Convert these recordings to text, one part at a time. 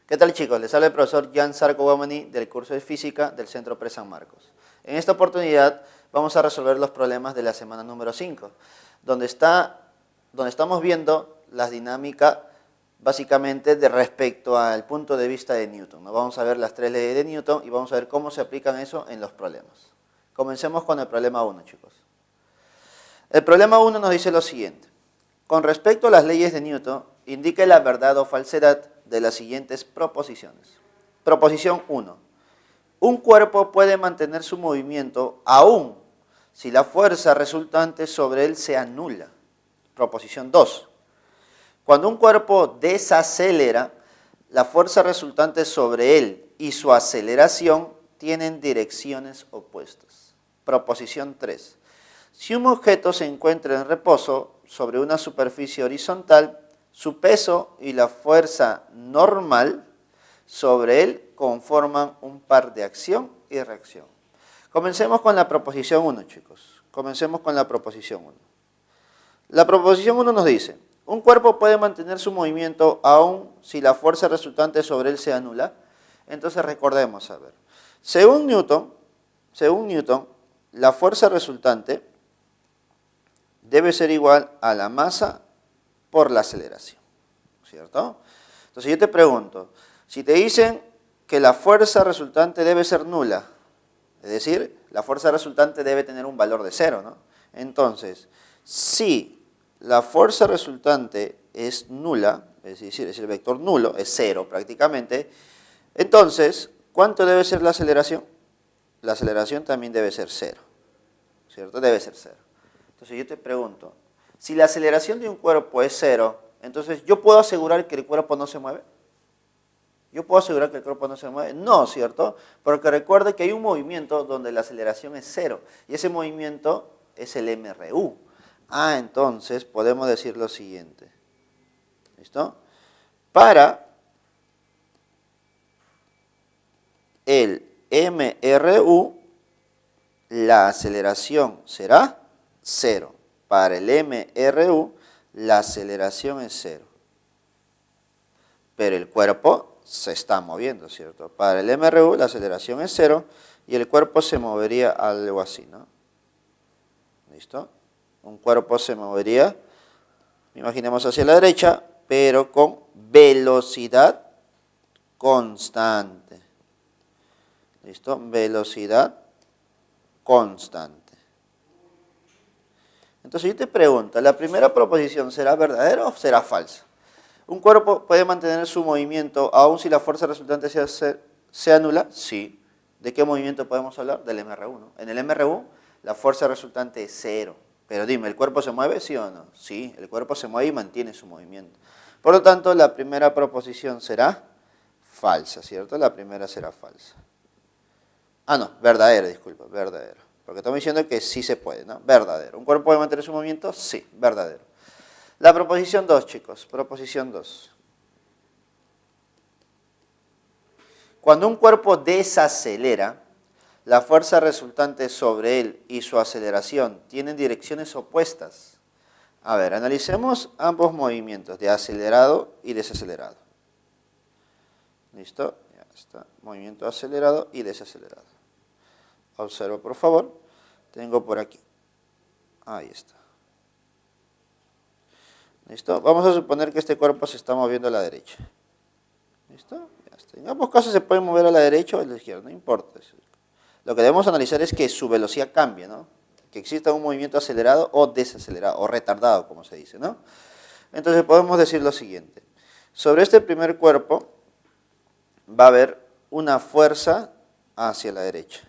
¿Qué tal, chicos? Les habla el profesor Jan Zarco Guamani del curso de Física del Centro Pre San Marcos. En esta oportunidad vamos a resolver los problemas de la semana número 5, donde estamos viendo la dinámica básicamente de respecto al punto de vista de Newton. Vamos a ver las 3 leyes de Newton y vamos a ver cómo se aplican eso en los problemas. Comencemos con el problema 1, chicos. El problema 1 nos dice lo siguiente. Con respecto a las leyes de Newton, indique la verdad o falsedad de las siguientes proposiciones. Proposición 1. Un cuerpo puede mantener su movimiento aún si la fuerza resultante sobre él se anula. Proposición 2. Cuando un cuerpo desacelera, la fuerza resultante sobre él y su aceleración tienen direcciones opuestas. Proposición 3. Si un objeto se encuentra en reposo sobre una superficie horizontal, su peso y la fuerza normal sobre él conforman un par de acción y reacción. Comencemos con la proposición 1, chicos. Comencemos con la proposición 1. La proposición 1 nos dice, un cuerpo puede mantener su movimiento aun si la fuerza resultante sobre él se anula. Entonces recordemos, a ver, según Newton, la fuerza resultante debe ser igual a la masa por la aceleración, ¿cierto? Entonces yo te pregunto, si te dicen que la fuerza resultante debe ser nula, es decir, la fuerza resultante debe tener un valor de 0, ¿no? Entonces, si la fuerza resultante es nula, es decir, es el vector nulo, es 0 prácticamente, entonces, ¿cuánto debe ser la aceleración? La aceleración también debe ser 0, ¿cierto? Debe ser 0. Entonces yo te pregunto, si la aceleración de un cuerpo es 0, entonces ¿yo puedo asegurar que el cuerpo no se mueve? ¿Yo puedo asegurar que el cuerpo no se mueve? No, ¿cierto? Porque recuerde que hay un movimiento donde la aceleración es 0, y ese movimiento es el MRU. Entonces podemos decir lo siguiente, ¿listo? Para el MRU, la aceleración será 0. Para el MRU, la aceleración es 0. Pero el cuerpo se está moviendo, ¿cierto? Para el MRU, la aceleración es 0 y el cuerpo se movería algo así, ¿no? ¿Listo? Un cuerpo se movería, imaginemos hacia la derecha, pero con velocidad constante. ¿Listo? Velocidad constante. Entonces yo te pregunto, ¿la primera proposición será verdadera o será falsa? ¿Un cuerpo puede mantener su movimiento aun si la fuerza resultante sea nula? Sí. ¿De qué movimiento podemos hablar? Del MRU, ¿no? En el MRU la fuerza resultante es 0. Pero dime, ¿el cuerpo se mueve, sí o no? Sí, el cuerpo se mueve y mantiene su movimiento. Por lo tanto, la primera proposición será falsa, ¿cierto? La primera será falsa. No, verdadera, disculpa, verdadera. Porque estamos diciendo que sí se puede, ¿no? Verdadero. ¿Un cuerpo puede mantener su movimiento? Sí, verdadero. La proposición 2, chicos. Proposición 2. Cuando un cuerpo desacelera, la fuerza resultante sobre él y su aceleración tienen direcciones opuestas. A ver, analicemos ambos movimientos, de acelerado y desacelerado. ¿Listo? Ya está. Movimiento acelerado y desacelerado. Observa, por favor. Tengo por aquí. Ahí está. ¿Listo? Vamos a suponer que este cuerpo se está moviendo a la derecha. ¿Listo? Ya está. En ambos casos se puede mover a la derecha o a la izquierda, no importa. Lo que debemos analizar es que su velocidad cambie, ¿no? Que exista un movimiento acelerado o desacelerado, o retardado, como se dice, ¿no? Entonces podemos decir lo siguiente. Sobre este primer cuerpo va a haber una fuerza hacia la derecha.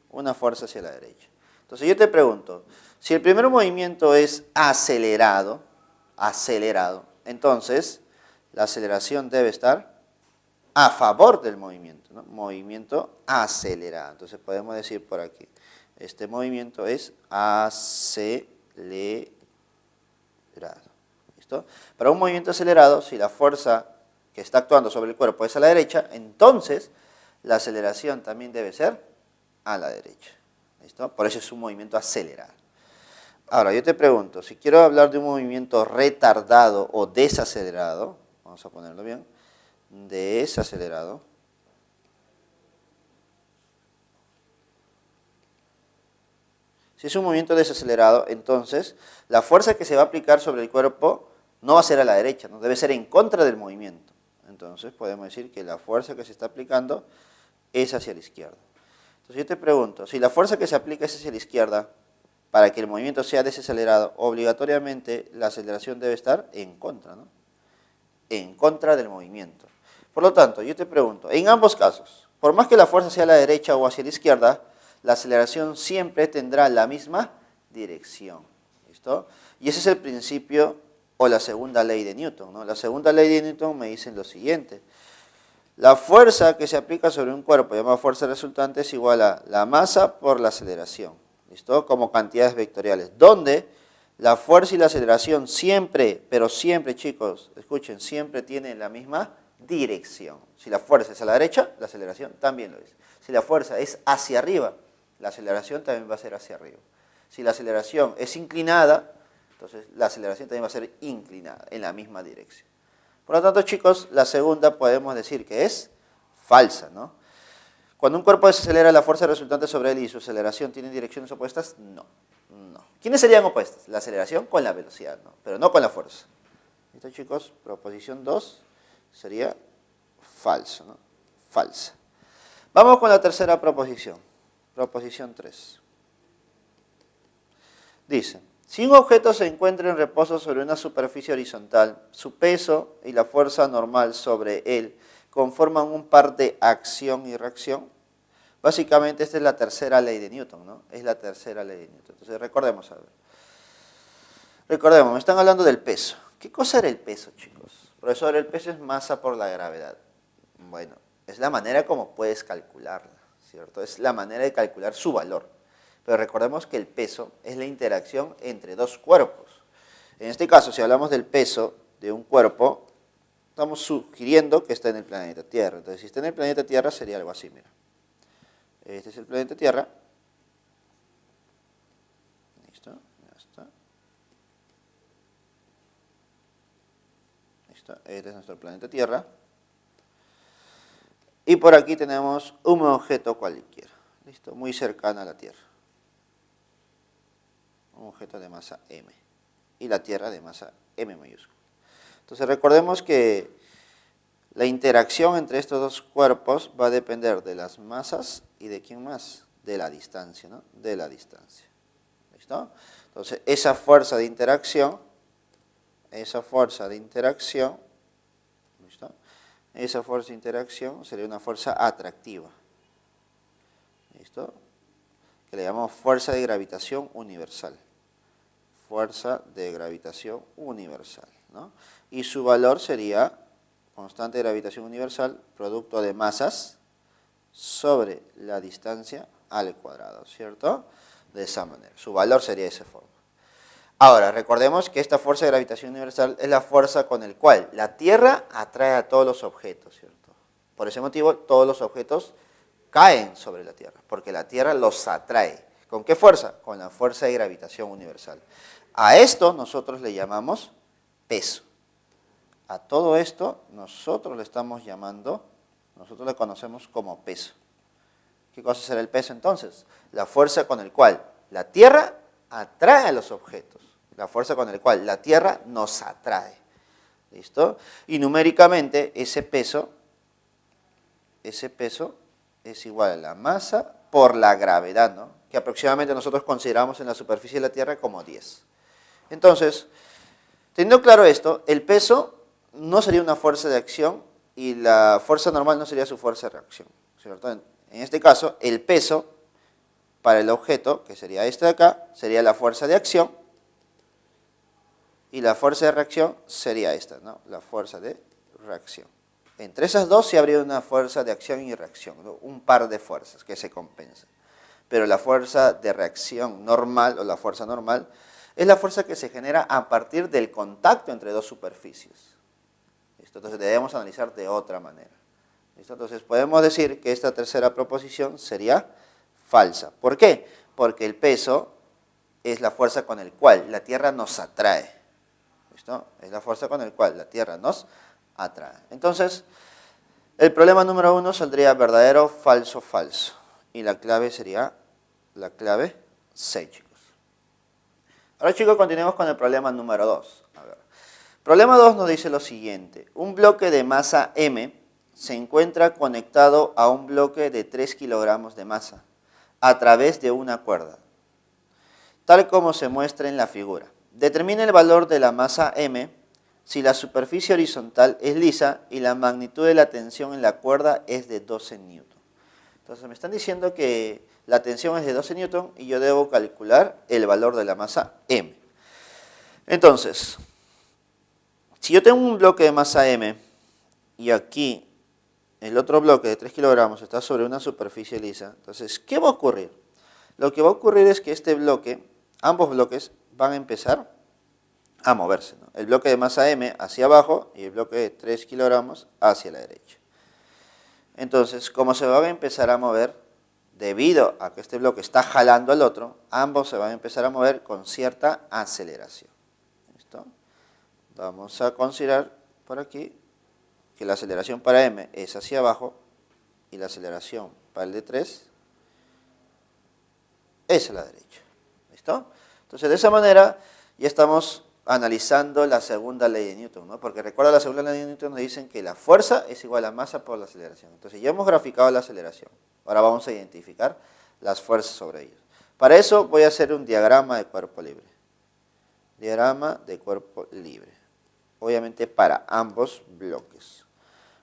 Una fuerza hacia la derecha. Entonces yo te pregunto, si el primer movimiento es acelerado, entonces la aceleración debe estar a favor del movimiento, ¿no? Movimiento acelerado. Entonces podemos decir por aquí, este movimiento es acelerado. ¿Listo? Para un movimiento acelerado, si la fuerza que está actuando sobre el cuerpo es a la derecha, entonces la aceleración también debe ser a la derecha. ¿Listo? Por eso es un movimiento acelerado. Ahora, yo te pregunto, si quiero hablar de un movimiento retardado o desacelerado, vamos a ponerlo bien, desacelerado. Si es un movimiento desacelerado, entonces la fuerza que se va a aplicar sobre el cuerpo no va a ser a la derecha, no debe ser en contra del movimiento. Entonces podemos decir que la fuerza que se está aplicando es hacia la izquierda. Entonces yo te pregunto, si la fuerza que se aplica es hacia la izquierda, para que el movimiento sea desacelerado, obligatoriamente la aceleración debe estar en contra, ¿no? En contra del movimiento. Por lo tanto, yo te pregunto, en ambos casos, por más que la fuerza sea a la derecha o hacia la izquierda, la aceleración siempre tendrá la misma dirección. ¿Listo? Y ese es el principio o la segunda ley de Newton, ¿no? La segunda ley de Newton me dice lo siguiente. La fuerza que se aplica sobre un cuerpo, llamada fuerza resultante, es igual a la masa por la aceleración. ¿Listo? Como cantidades vectoriales. Donde la fuerza y la aceleración siempre, pero siempre, chicos, escuchen, siempre tienen la misma dirección. Si la fuerza es a la derecha, la aceleración también lo es. Si la fuerza es hacia arriba, la aceleración también va a ser hacia arriba. Si la aceleración es inclinada, entonces la aceleración también va a ser inclinada, en la misma dirección. Por lo tanto, chicos, la segunda podemos decir que es falsa, ¿no? Cuando un cuerpo desacelera, la fuerza resultante sobre él y su aceleración tienen direcciones opuestas, no. ¿Quiénes serían opuestas? La aceleración con la velocidad, ¿no? Pero no con la fuerza. ¿Listo, chicos? Proposición 2 sería falso, ¿no? Falsa. Vamos con la tercera proposición. Proposición 3. Dice, si un objeto se encuentra en reposo sobre una superficie horizontal, su peso y la fuerza normal sobre él conforman un par de acción y reacción. Básicamente esta es la tercera ley de Newton, ¿no? Es la tercera ley de Newton. Entonces recordemos, a ver. Recordemos, me están hablando del peso. ¿Qué cosa era el peso, chicos? Profesor, el peso es masa por la gravedad. Bueno, es la manera como puedes calcularla, ¿cierto? Es la manera de calcular su valor. Pero recordemos que el peso es la interacción entre dos cuerpos. En este caso, si hablamos del peso de un cuerpo, estamos sugiriendo que está en el planeta Tierra. Entonces, si está en el planeta Tierra, sería algo así, mira. Este es el planeta Tierra. Listo, ya está. Listo, este es nuestro planeta Tierra. Y por aquí tenemos un objeto cualquiera. Listo, muy cercano a la Tierra. Un objeto de masa m. Y la Tierra de masa m mayúscula. Entonces recordemos que la interacción entre estos dos cuerpos va a depender de las masas y de quién más, de la distancia, ¿no? De la distancia. ¿Listo? Entonces esa fuerza de interacción, ¿listo? Esa fuerza de interacción sería una fuerza atractiva. ¿Listo? Que le llamamos fuerza de gravitación universal. Fuerza de gravitación universal, ¿no? Y su valor sería constante de gravitación universal, producto de masas sobre la distancia al cuadrado, ¿cierto? De esa manera. Su valor sería de esa forma. Ahora, recordemos que esta fuerza de gravitación universal es la fuerza con la cual la Tierra atrae a todos los objetos, ¿cierto? Por ese motivo, todos los objetos caen sobre la Tierra, porque la Tierra los atrae. ¿Con qué fuerza? Con la fuerza de gravitación universal. A esto nosotros le llamamos peso. A todo esto nosotros le estamos llamando, nosotros le conocemos como peso. ¿Qué cosa será el peso entonces? La fuerza con la cual la Tierra atrae a los objetos. La fuerza con la cual la Tierra nos atrae. ¿Listo? Y numéricamente ese peso es igual a la masa por la gravedad, ¿no? Que aproximadamente nosotros consideramos en la superficie de la Tierra como 10. Entonces, teniendo claro esto, el peso no sería una fuerza de acción y la fuerza normal no sería su fuerza de reacción, ¿cierto? En este caso, el peso para el objeto, que sería este de acá, sería la fuerza de acción y la fuerza de reacción sería esta, ¿no? La fuerza de reacción. Entre esas dos sí habría una fuerza de acción y reacción, ¿no? Un par de fuerzas que se compensan. Pero la fuerza de reacción normal o la fuerza normal es la fuerza que se genera a partir del contacto entre dos superficies. ¿Listo? Entonces debemos analizar de otra manera. ¿Listo? Entonces podemos decir que esta tercera proposición sería falsa. ¿Por qué? Porque el peso es la fuerza con la cual la Tierra nos atrae. ¿Listo? Es la fuerza con la cual la Tierra nos atrae. Entonces, el problema número 1 saldría verdadero, falso, falso. Y la clave sería la clave 6, chicos. Ahora, chicos, continuemos con el problema número 2. A ver. Problema 2 nos dice lo siguiente. Un bloque de masa M se encuentra conectado a un bloque de 3 kilogramos de masa a través de una cuerda, tal como se muestra en la figura. Determina el valor de la masa M si la superficie horizontal es lisa y la magnitud de la tensión en la cuerda es de 12 newton. Entonces me están diciendo que la tensión es de 12 newton y yo debo calcular el valor de la masa M. Entonces, si yo tengo un bloque de masa M y aquí el otro bloque de 3 kilogramos está sobre una superficie lisa, entonces, ¿qué va a ocurrir? Lo que va a ocurrir es que este bloque, ambos bloques, van a empezar a moverse, ¿no? El bloque de masa M hacia abajo y el bloque de 3 kilogramos hacia la derecha. Entonces, como se van a empezar a mover, debido a que este bloque está jalando al otro, ambos se van a empezar a mover con cierta aceleración. ¿Listo? Vamos a considerar por aquí que la aceleración para M es hacia abajo y la aceleración para el de 3 es a la derecha. ¿Listo? Entonces, de esa manera ya estamos analizando la segunda ley de Newton, ¿no? Porque recuerda, la segunda ley de Newton nos dicen que la fuerza es igual a masa por la aceleración. Entonces, ya hemos graficado la aceleración. Ahora vamos a identificar las fuerzas sobre ellos. Para eso voy a hacer un diagrama de cuerpo libre. Diagrama de cuerpo libre. Obviamente para ambos bloques.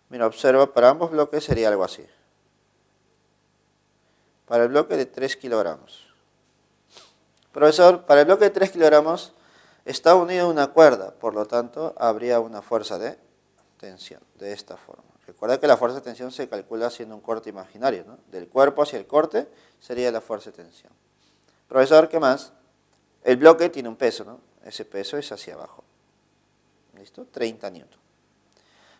Mira, observa, para ambos bloques sería algo así. Para el bloque de 3 kilogramos. Profesor, para el bloque de 3 kilogramos está unido a una cuerda, por lo tanto habría una fuerza de tensión, de esta forma. Recuerda que la fuerza de tensión se calcula haciendo un corte imaginario, ¿no? Del cuerpo hacia el corte sería la fuerza de tensión. Profesor, ¿qué más? El bloque tiene un peso, ¿no? Ese peso es hacia abajo. ¿Listo? 30 newton.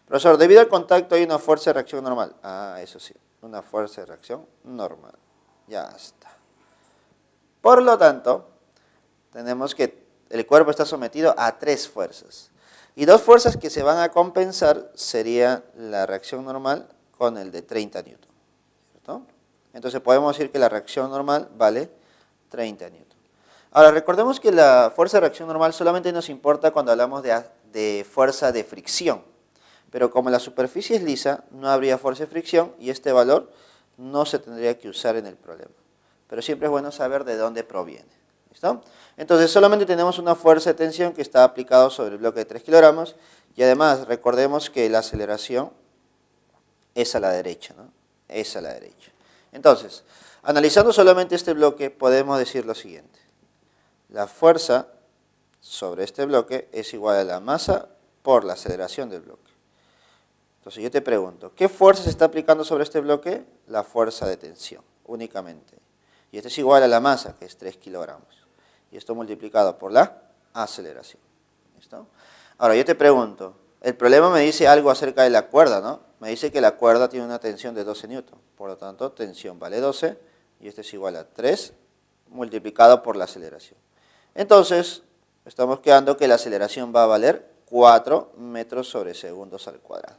Profesor, debido al contacto hay una fuerza de reacción normal. Ah, eso sí, una fuerza de reacción normal. Ya está. Por lo tanto, tenemos que el cuerpo está sometido a 3 fuerzas. Y 2 fuerzas que se van a compensar sería la reacción normal con el de 30 newton. ¿Cierto? Entonces podemos decir que la reacción normal vale 30 newton. Ahora, recordemos que la fuerza de reacción normal solamente nos importa cuando hablamos de fuerza de fricción. Pero como la superficie es lisa, no habría fuerza de fricción y este valor no se tendría que usar en el problema. Pero siempre es bueno saber de dónde proviene. ¿Listo? Entonces solamente tenemos una fuerza de tensión que está aplicada sobre el bloque de 3 kilogramos y además recordemos que la aceleración es a la derecha, ¿no? Es a la derecha. Entonces, analizando solamente este bloque podemos decir lo siguiente. La fuerza sobre este bloque es igual a la masa por la aceleración del bloque. Entonces yo te pregunto, ¿qué fuerza se está aplicando sobre este bloque? La fuerza de tensión, únicamente. Y esto es igual a la masa, que es 3 kilogramos. Y esto multiplicado por la aceleración. ¿Listo? Ahora yo te pregunto, el problema me dice algo acerca de la cuerda, ¿no? Me dice que la cuerda tiene una tensión de 12 newton. Por lo tanto, tensión vale 12 y esto es igual a 3 multiplicado por la aceleración. Entonces, estamos quedando que la aceleración va a valer 4 metros sobre segundos al cuadrado.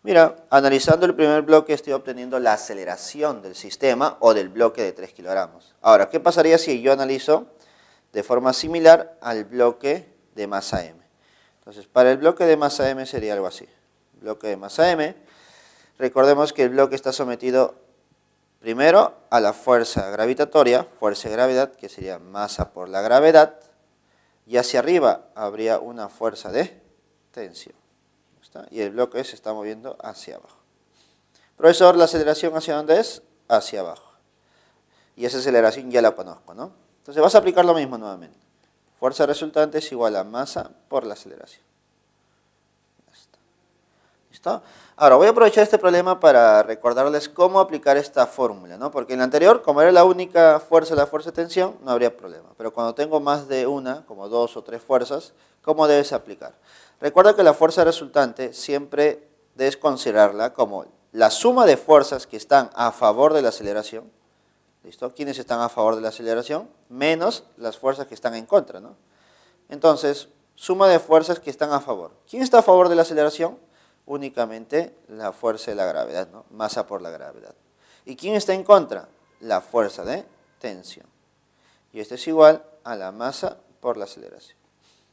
Mira, analizando el primer bloque estoy obteniendo la aceleración del sistema o del bloque de 3 kilogramos. Ahora, ¿qué pasaría si yo analizo de forma similar al bloque de masa M? Entonces, para el bloque de masa M sería algo así. Bloque de masa M, recordemos que el bloque está sometido primero a la fuerza gravitatoria, fuerza de gravedad, que sería masa por la gravedad, y hacia arriba habría una fuerza de tensión. ¿Está? Y el bloque se está moviendo hacia abajo. Profesor, ¿la aceleración hacia dónde es? Hacia abajo. Y esa aceleración ya la conozco, ¿no? Entonces vas a aplicar lo mismo nuevamente. Fuerza resultante es igual a masa por la aceleración. ¿Listo? Ahora voy a aprovechar este problema para recordarles cómo aplicar esta fórmula, ¿no? Porque en la anterior, como era la única fuerza, la fuerza de tensión, no habría problema. Pero cuando tengo más de una, como 2 o 3 fuerzas, ¿cómo debes aplicar? Recuerda que la fuerza resultante siempre debes considerarla como la suma de fuerzas que están a favor de la aceleración. ¿Listo? ¿Quiénes están a favor de la aceleración? Menos las fuerzas que están en contra, ¿no? Entonces, Suma de fuerzas que están a favor. ¿Quién está a favor de la aceleración? Únicamente la fuerza de la gravedad, ¿no? Masa por la gravedad. ¿Y quién está en contra? La fuerza de tensión. Y esto es igual a la masa por la aceleración.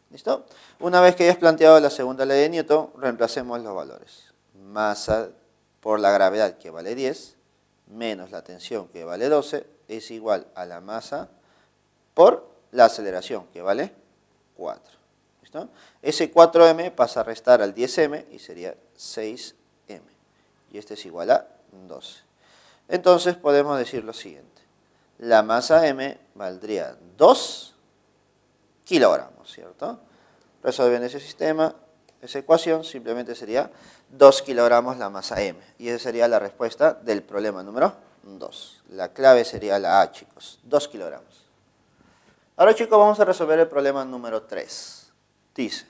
¿Listo? Una vez que hayas planteado la segunda ley de Newton, reemplacemos los valores. Masa por la gravedad, que vale 10, menos la tensión, que vale 12, es igual a la masa por la aceleración, que vale 4. ¿Listo? Ese 4m pasa a restar al 10m y sería 6m. Y este es igual a 12. Entonces podemos decir lo siguiente. La masa m valdría 2 kilogramos, ¿cierto? Resolviendo ese sistema, esa ecuación, simplemente sería 2 kilogramos la masa m. Y esa sería la respuesta del problema número 2. La clave sería la A, chicos. 2 kilogramos. Ahora, chicos, vamos a resolver el problema número 3. Dice,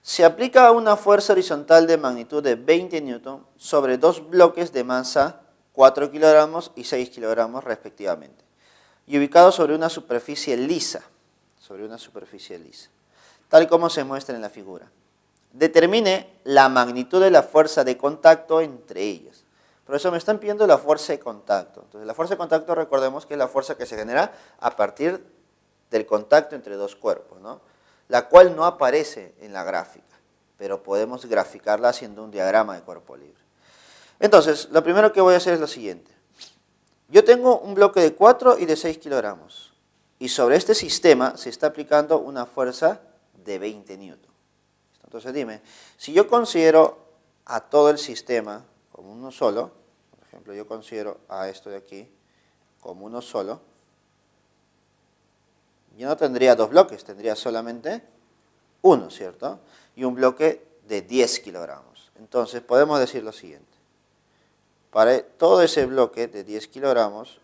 se aplica una fuerza horizontal de magnitud de 20 newton sobre dos bloques de masa 4 kilogramos y 6 kilogramos respectivamente, y ubicados sobre una superficie lisa, tal como se muestra en la figura. Determine la magnitud de la fuerza de contacto entre ellas. Por eso me están pidiendo la fuerza de contacto. Entonces, la fuerza de contacto, recordemos que es la fuerza que se genera a partir del contacto entre dos cuerpos, ¿no? La cual no aparece en la gráfica, pero podemos graficarla haciendo un diagrama de cuerpo libre. Entonces, lo primero que voy a hacer es lo siguiente. Yo tengo un bloque de 4 y de 6 kilogramos, y sobre este sistema se está aplicando una fuerza de 20 newton. Entonces dime, si yo considero a todo el sistema como uno solo, por ejemplo, yo considero a esto de aquí como uno solo, yo no tendría dos bloques, tendría solamente uno, ¿cierto? Y un bloque de 10 kilogramos. Entonces podemos decir lo siguiente. Para todo ese bloque de 10 kilogramos,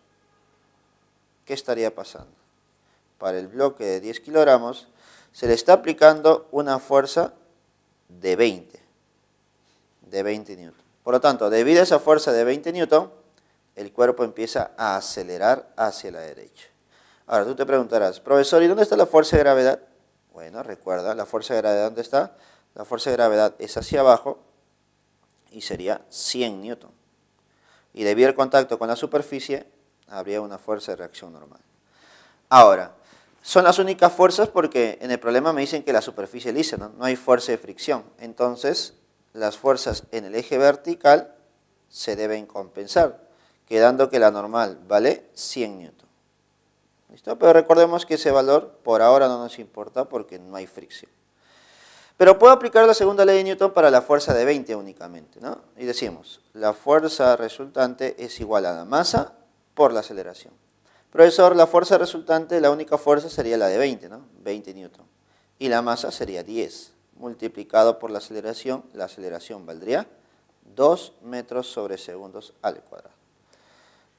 ¿qué estaría pasando? Para el bloque de 10 kilogramos se le está aplicando una fuerza de 20 newton. Por lo tanto, debido a esa fuerza de 20 newton, el cuerpo empieza a acelerar hacia la derecha. Ahora, tú te preguntarás, profesor, ¿y dónde está la fuerza de gravedad? Bueno, recuerda, la fuerza de gravedad, ¿dónde está? La fuerza de gravedad es hacia abajo y sería 100 newton. Y debido al contacto con la superficie, habría una fuerza de reacción normal. Ahora, son las únicas fuerzas porque en el problema me dicen que la superficie es lisa, ¿no? No hay fuerza de fricción. Entonces, las fuerzas en el eje vertical se deben compensar, quedando que la normal vale 100 newton. ¿Listo? Pero recordemos que ese valor por ahora no nos importa porque no hay fricción. Pero puedo aplicar la segunda ley de Newton para la fuerza de 20 únicamente, ¿no? Y decimos, la fuerza resultante es igual a la masa por la aceleración. Profesor, la fuerza resultante, la única fuerza sería la de 20, ¿no? 20 newton. Y la masa sería 10, multiplicado por la aceleración valdría 2 metros sobre segundos al cuadrado.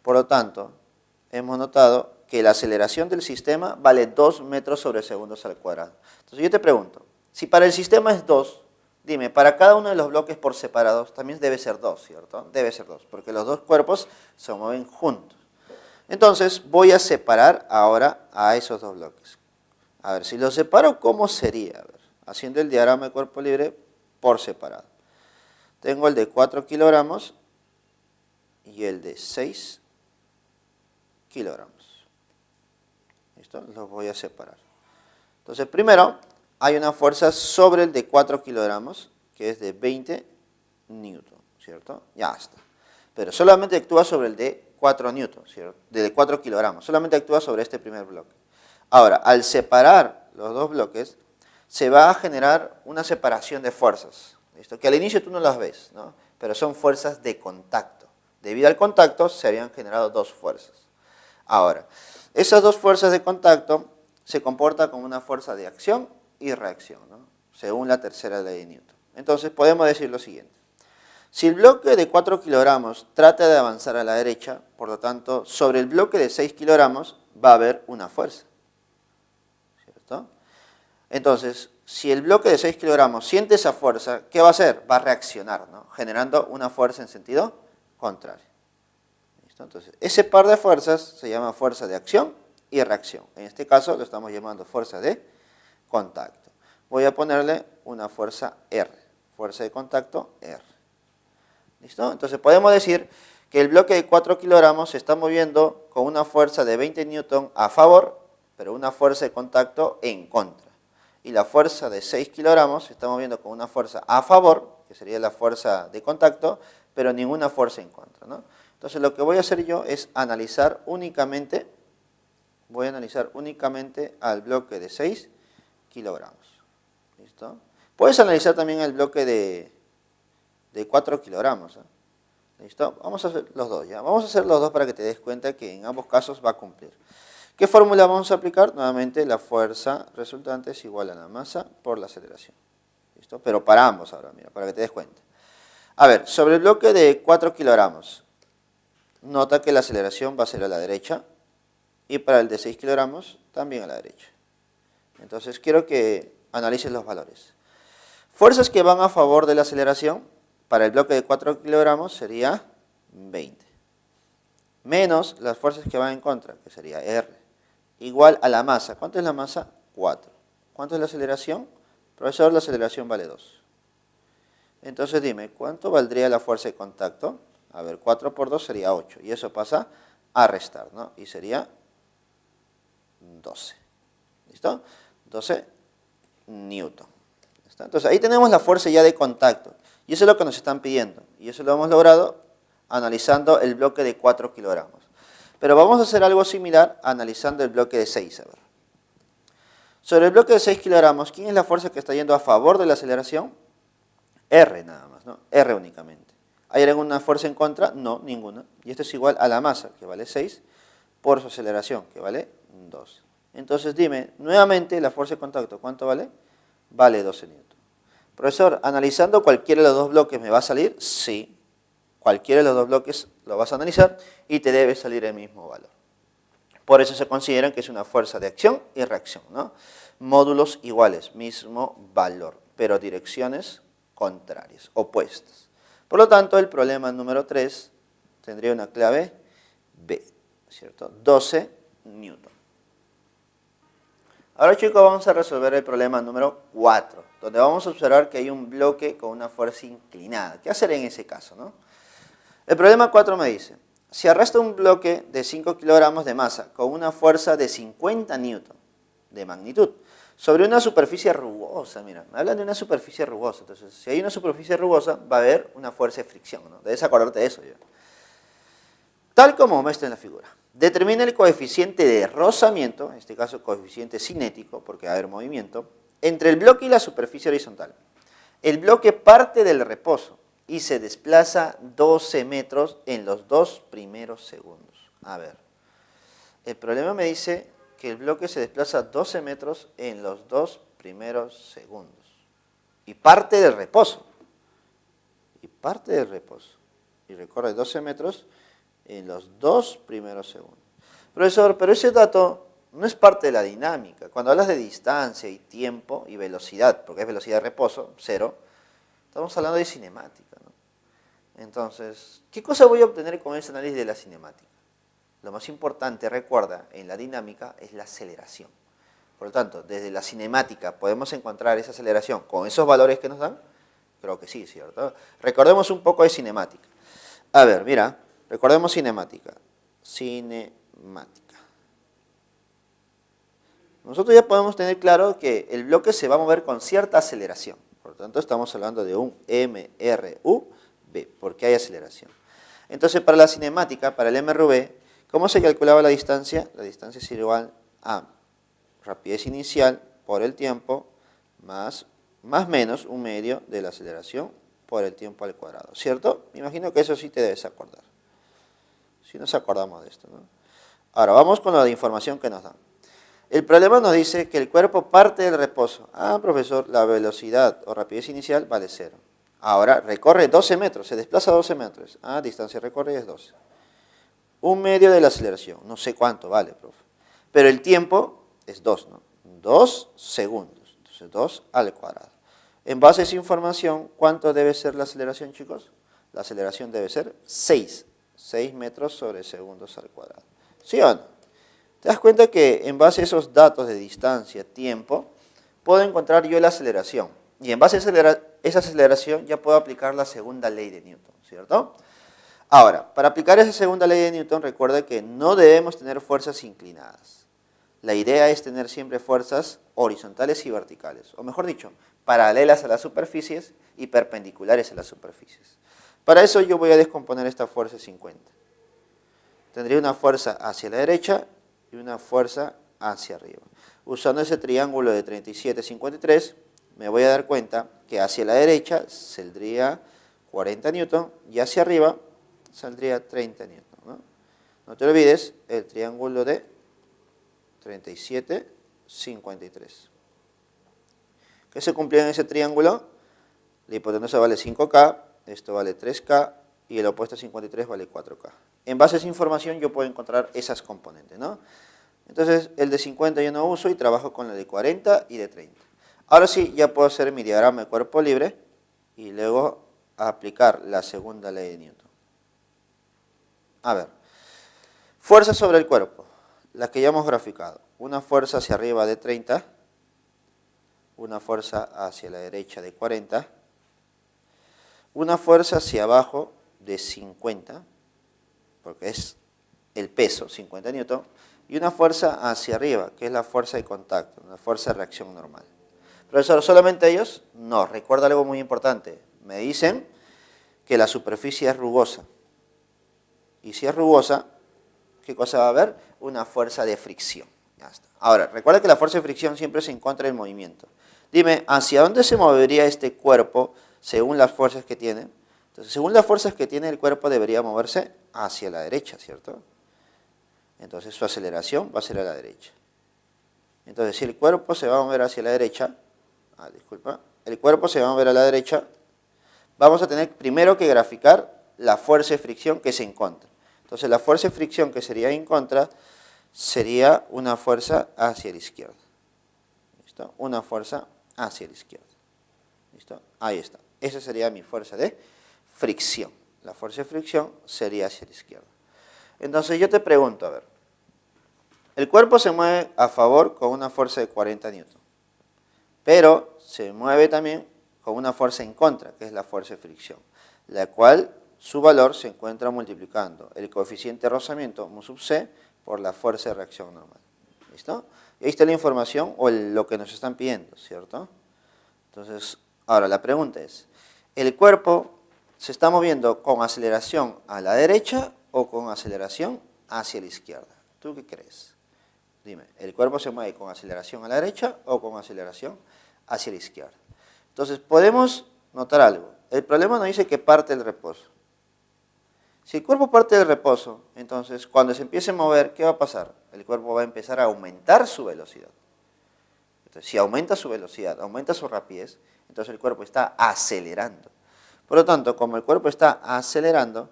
Por lo tanto, hemos notado que la aceleración del sistema vale 2 metros sobre segundos al cuadrado. Entonces yo te pregunto, si para el sistema es 2, dime, para cada uno de los bloques por separados también debe ser 2, ¿cierto? Debe ser 2, porque los dos cuerpos se mueven juntos. Entonces voy a separar ahora a esos dos bloques. A ver, si los separo, ¿cómo sería? A ver, haciendo el diagrama de cuerpo libre por separado. Tengo el de 4 kilogramos y el de 6 kilogramos. ¿Listo? Los voy a separar. Entonces, primero, hay una fuerza sobre el de 4 kilogramos, que es de 20 newton, ¿cierto? Ya está. Pero solamente actúa sobre el de 4 newton, ¿cierto? De 4 kilogramos. Solamente actúa sobre este primer bloque. Ahora, al separar los dos bloques, se va a generar una separación de fuerzas, ¿listo? Que al inicio tú no las ves, ¿no? Pero son fuerzas de contacto. Debido al contacto, se habían generado dos fuerzas. Ahora, esas dos fuerzas de contacto se comportan como una fuerza de acción y reacción, ¿no? Según la tercera ley de Newton. Entonces podemos decir lo siguiente. Si el bloque de 4 kilogramos trata de avanzar a la derecha, por lo tanto, sobre el bloque de 6 kilogramos va a haber una fuerza, ¿cierto? Entonces, si el bloque de 6 kilogramos siente esa fuerza, ¿qué va a hacer? Va a reaccionar, ¿no? Generando una fuerza en sentido contrario. ¿Listo? Entonces, ese par de fuerzas se llama fuerza de acción y reacción. En este caso lo estamos llamando fuerza de contacto. voy a ponerle una fuerza R, fuerza de contacto R. ¿Listo? Entonces podemos decir que el bloque de 4 kilogramos se está moviendo con una fuerza de 20 newton a favor, pero una fuerza de contacto en contra. Y la fuerza de 6 kilogramos se está moviendo con una fuerza a favor, que sería la fuerza de contacto, pero ninguna fuerza en contra, ¿no? Entonces lo que voy a hacer yo es analizar únicamente, al bloque de 6 kilogramos. ¿Listo? Puedes analizar también el bloque de 4 kilogramos. ¿Listo? Vamos a hacer los dos ya. Vamos a hacer los dos para que te des cuenta que en ambos casos va a cumplir. ¿Qué fórmula vamos a aplicar? Nuevamente la fuerza resultante es igual a la masa por la aceleración. ¿Listo? Pero para ambos ahora, mira, para que te des cuenta. A ver, sobre el bloque de 4 kilogramos, nota que la aceleración va a ser a la derecha y para el de 6 kilogramos también a la derecha. Entonces quiero que analices los valores. Fuerzas que van a favor de la aceleración para el bloque de 4 kilogramos sería 20. Menos las fuerzas que van en contra, que sería R. Igual a la masa. ¿Cuánto es la masa? 4. ¿Cuánto es la aceleración? Profesor, la aceleración vale 2. Entonces dime, ¿cuánto valdría la fuerza de contacto? A ver, 4 por 2 sería 8. Y eso pasa a restar, ¿no? Y sería 12. ¿Listo? 12 newton. ¿Listo? Entonces ahí tenemos la fuerza ya de contacto. Y eso es lo que nos están pidiendo. Y eso lo hemos logrado analizando el bloque de 4 kilogramos. Pero vamos a hacer algo similar analizando el bloque de 6. A ver. Sobre el bloque de 6 kilogramos, ¿quién es la fuerza que está yendo a favor de la aceleración? R nada más, ¿no? R únicamente. ¿Hay alguna fuerza en contra? No, ninguna. Y esto es igual a la masa, que vale 6, por su aceleración, que vale 2. Entonces dime, nuevamente la fuerza de contacto, ¿cuánto vale? Vale 12 newton. Profesor, analizando cualquiera de los dos bloques, ¿me va a salir? Sí. Cualquiera de los dos bloques lo vas a analizar y te debe salir el mismo valor. Por eso se consideran que es una fuerza de acción y reacción, ¿no? Módulos iguales, mismo valor, pero direcciones contrarias, opuestas. Por lo tanto, el problema número 3 tendría una clave B, ¿cierto? 12 newton. Ahora, chicos, vamos a resolver el problema número 4, donde vamos a observar que hay un bloque con una fuerza inclinada. ¿Qué hacer en ese caso, no? El problema 4 me dice, si arrastra un bloque de 5 kilogramos de masa con una fuerza de 50 newton de magnitud sobre una superficie rugosa, mira, me hablan de una superficie rugosa, entonces si hay una superficie rugosa va a haber una fuerza de fricción, ¿no? Debes acordarte de eso ya. Tal como muestra en la figura. Determina el coeficiente de rozamiento, en este caso coeficiente cinético, porque va a haber movimiento, entre el bloque y la superficie horizontal. El bloque parte del reposo y se desplaza 12 metros en los 2 primeros segundos. A ver, el problema me dice que el bloque se desplaza 12 metros en los 2 primeros segundos. Y parte del reposo. Y recorre 12 metros en los 2 primeros segundos. Profesor, pero ese dato no es parte de la dinámica. Cuando hablas de distancia y tiempo y velocidad, porque es velocidad de reposo, 0, estamos hablando de cinemática, ¿no? Entonces, ¿qué cosa voy a obtener con ese análisis de la cinemática? Lo más importante, recuerda, en la dinámica es la aceleración. Por lo tanto, desde la cinemática, ¿podemos encontrar esa aceleración con esos valores que nos dan? Creo que sí, ¿cierto? Recordemos un poco de cinemática. A ver, mira, recordemos cinemática. Nosotros ya podemos tener claro que el bloque se va a mover con cierta aceleración. Por lo tanto, estamos hablando de un MRV, porque hay aceleración. Entonces, para la cinemática, para el MRV, ¿cómo se calculaba la distancia? La distancia es igual a rapidez inicial por el tiempo más menos un medio de la aceleración por el tiempo al cuadrado, ¿cierto? Me imagino que eso sí te debes acordar. Si nos acordamos de esto, ¿no? Ahora, vamos con la información que nos dan. El problema nos dice que el cuerpo parte del reposo. Ah, profesor, la velocidad o rapidez inicial vale 0. Ahora, recorre 12 metros, se desplaza 12 metros. Ah, distancia recorrida es 12. Un medio de la aceleración, no sé cuánto vale, profe. Pero el tiempo es 2, ¿no? 2 segundos, entonces 2 al cuadrado. En base a esa información, ¿cuánto debe ser la aceleración, chicos? La aceleración debe ser 6 metros sobre segundos al cuadrado. ¿Sí o no? ¿Te das cuenta que en base a esos datos de distancia, tiempo, puedo encontrar yo la aceleración. Y en base a esa aceleración ya puedo aplicar la segunda ley de Newton, ¿cierto? Ahora, para aplicar esa segunda ley de Newton, recuerda que no debemos tener fuerzas inclinadas. La idea es tener siempre fuerzas horizontales y verticales, o mejor dicho, paralelas a las superficies y perpendiculares a las superficies. Para eso yo voy a descomponer esta fuerza 50. Tendría una fuerza hacia la derecha y una fuerza hacia arriba. Usando ese triángulo de 37, 53, me voy a dar cuenta que hacia la derecha saldría 40 newton y hacia arriba saldría 30 newton, ¿no? No te olvides el triángulo de 37, 53. ¿Qué se cumplió en ese triángulo? La hipotenusa vale 5K, esto vale 3K y el opuesto a 53 vale 4K. En base a esa información yo puedo encontrar esas componentes, ¿no? Entonces el de 50 yo no uso y trabajo con el de 40 y de 30. Ahora sí, ya puedo hacer mi diagrama de cuerpo libre y luego aplicar la segunda ley de Newton. A ver, fuerza sobre el cuerpo, la que ya hemos graficado. Una fuerza hacia arriba de 30, una fuerza hacia la derecha de 40, una fuerza hacia abajo de 50, porque es el peso, 50 newton, y una fuerza hacia arriba, que es la fuerza de contacto, una fuerza de reacción normal. Profesor, ¿solamente ellos? No, recuerda algo muy importante. Me dicen que la superficie es rugosa. Y si es rugosa, ¿qué cosa va a haber? Una fuerza de fricción. Ya está. Ahora, recuerda que la fuerza de fricción siempre se encuentra en movimiento. Dime, ¿hacia dónde se movería este cuerpo según las fuerzas que tiene? Entonces, según las fuerzas que tiene, el cuerpo debería moverse hacia la derecha, ¿cierto? Entonces, su aceleración va a ser a la derecha. Entonces, si el cuerpo se va a mover hacia la derecha, el cuerpo se va a mover a la derecha, vamos a tener primero que graficar la fuerza de fricción que es en contra. Entonces, la fuerza de fricción que sería en contra sería una fuerza hacia la izquierda. ¿Listo? Una fuerza hacia la izquierda. ¿Listo? Ahí está. Esa sería mi fuerza de fricción. La fuerza de fricción sería hacia la izquierda. Entonces, yo te pregunto, a ver, el cuerpo se mueve a favor con una fuerza de 40 newton, pero se mueve también con una fuerza en contra, que es la fuerza de fricción, la cual su valor se encuentra multiplicando el coeficiente de rozamiento mu sub c por la fuerza de reacción normal. ¿Listo? Y ahí está la información o lo que nos están pidiendo, ¿cierto? Entonces, ahora la pregunta es, ¿el cuerpo se está moviendo con aceleración a la derecha o con aceleración hacia la izquierda? ¿Tú qué crees? Dime, ¿el cuerpo se mueve con aceleración a la derecha o con aceleración hacia la izquierda? Entonces, podemos notar algo. El problema nos dice que parte del reposo. Si el cuerpo parte del reposo, entonces, cuando se empiece a mover, ¿qué va a pasar? El cuerpo va a empezar a aumentar su velocidad. Entonces, si aumenta su velocidad, aumenta su rapidez, entonces el cuerpo está acelerando. Por lo tanto, como el cuerpo está acelerando,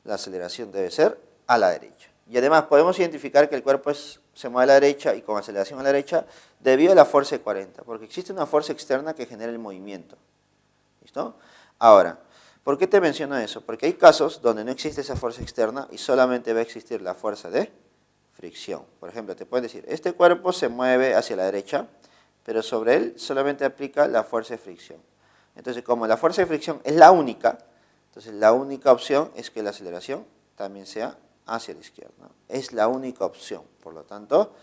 la aceleración debe ser a la derecha. Y además podemos identificar que el cuerpo se mueve a la derecha y con aceleración a la derecha debido a la fuerza de 40, porque existe una fuerza externa que genera el movimiento. ¿Listo? Ahora, ¿por qué te menciono eso? Porque hay casos donde no existe esa fuerza externa y solamente va a existir la fuerza de fricción. Por ejemplo, te pueden decir, este cuerpo se mueve hacia la derecha, pero sobre él solamente aplica la fuerza de fricción. Entonces, como la fuerza de fricción es la única, entonces la única opción es que la aceleración también sea hacia la izquierda, ¿no? Es la única opción, por lo tanto,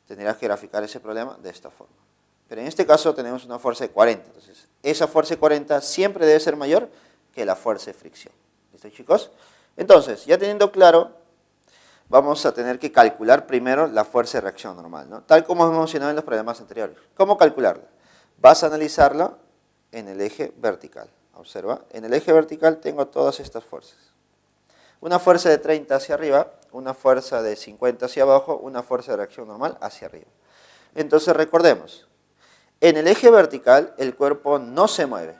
tendrás que graficar ese problema de esta forma. Pero en este caso tenemos una fuerza de 40, entonces esa fuerza de 40 siempre debe ser mayor que la fuerza de fricción. ¿Listo, chicos? Entonces, ya teniendo claro, vamos a tener que calcular primero la fuerza de reacción normal, ¿no? Tal como hemos mencionado en los problemas anteriores. ¿Cómo calcularla? Vas a analizarla en el eje vertical. Observa, en el eje vertical tengo todas estas fuerzas. Una fuerza de 30 hacia arriba, una fuerza de 50 hacia abajo, una fuerza de reacción normal hacia arriba. Entonces recordemos, en el eje vertical el cuerpo no se mueve.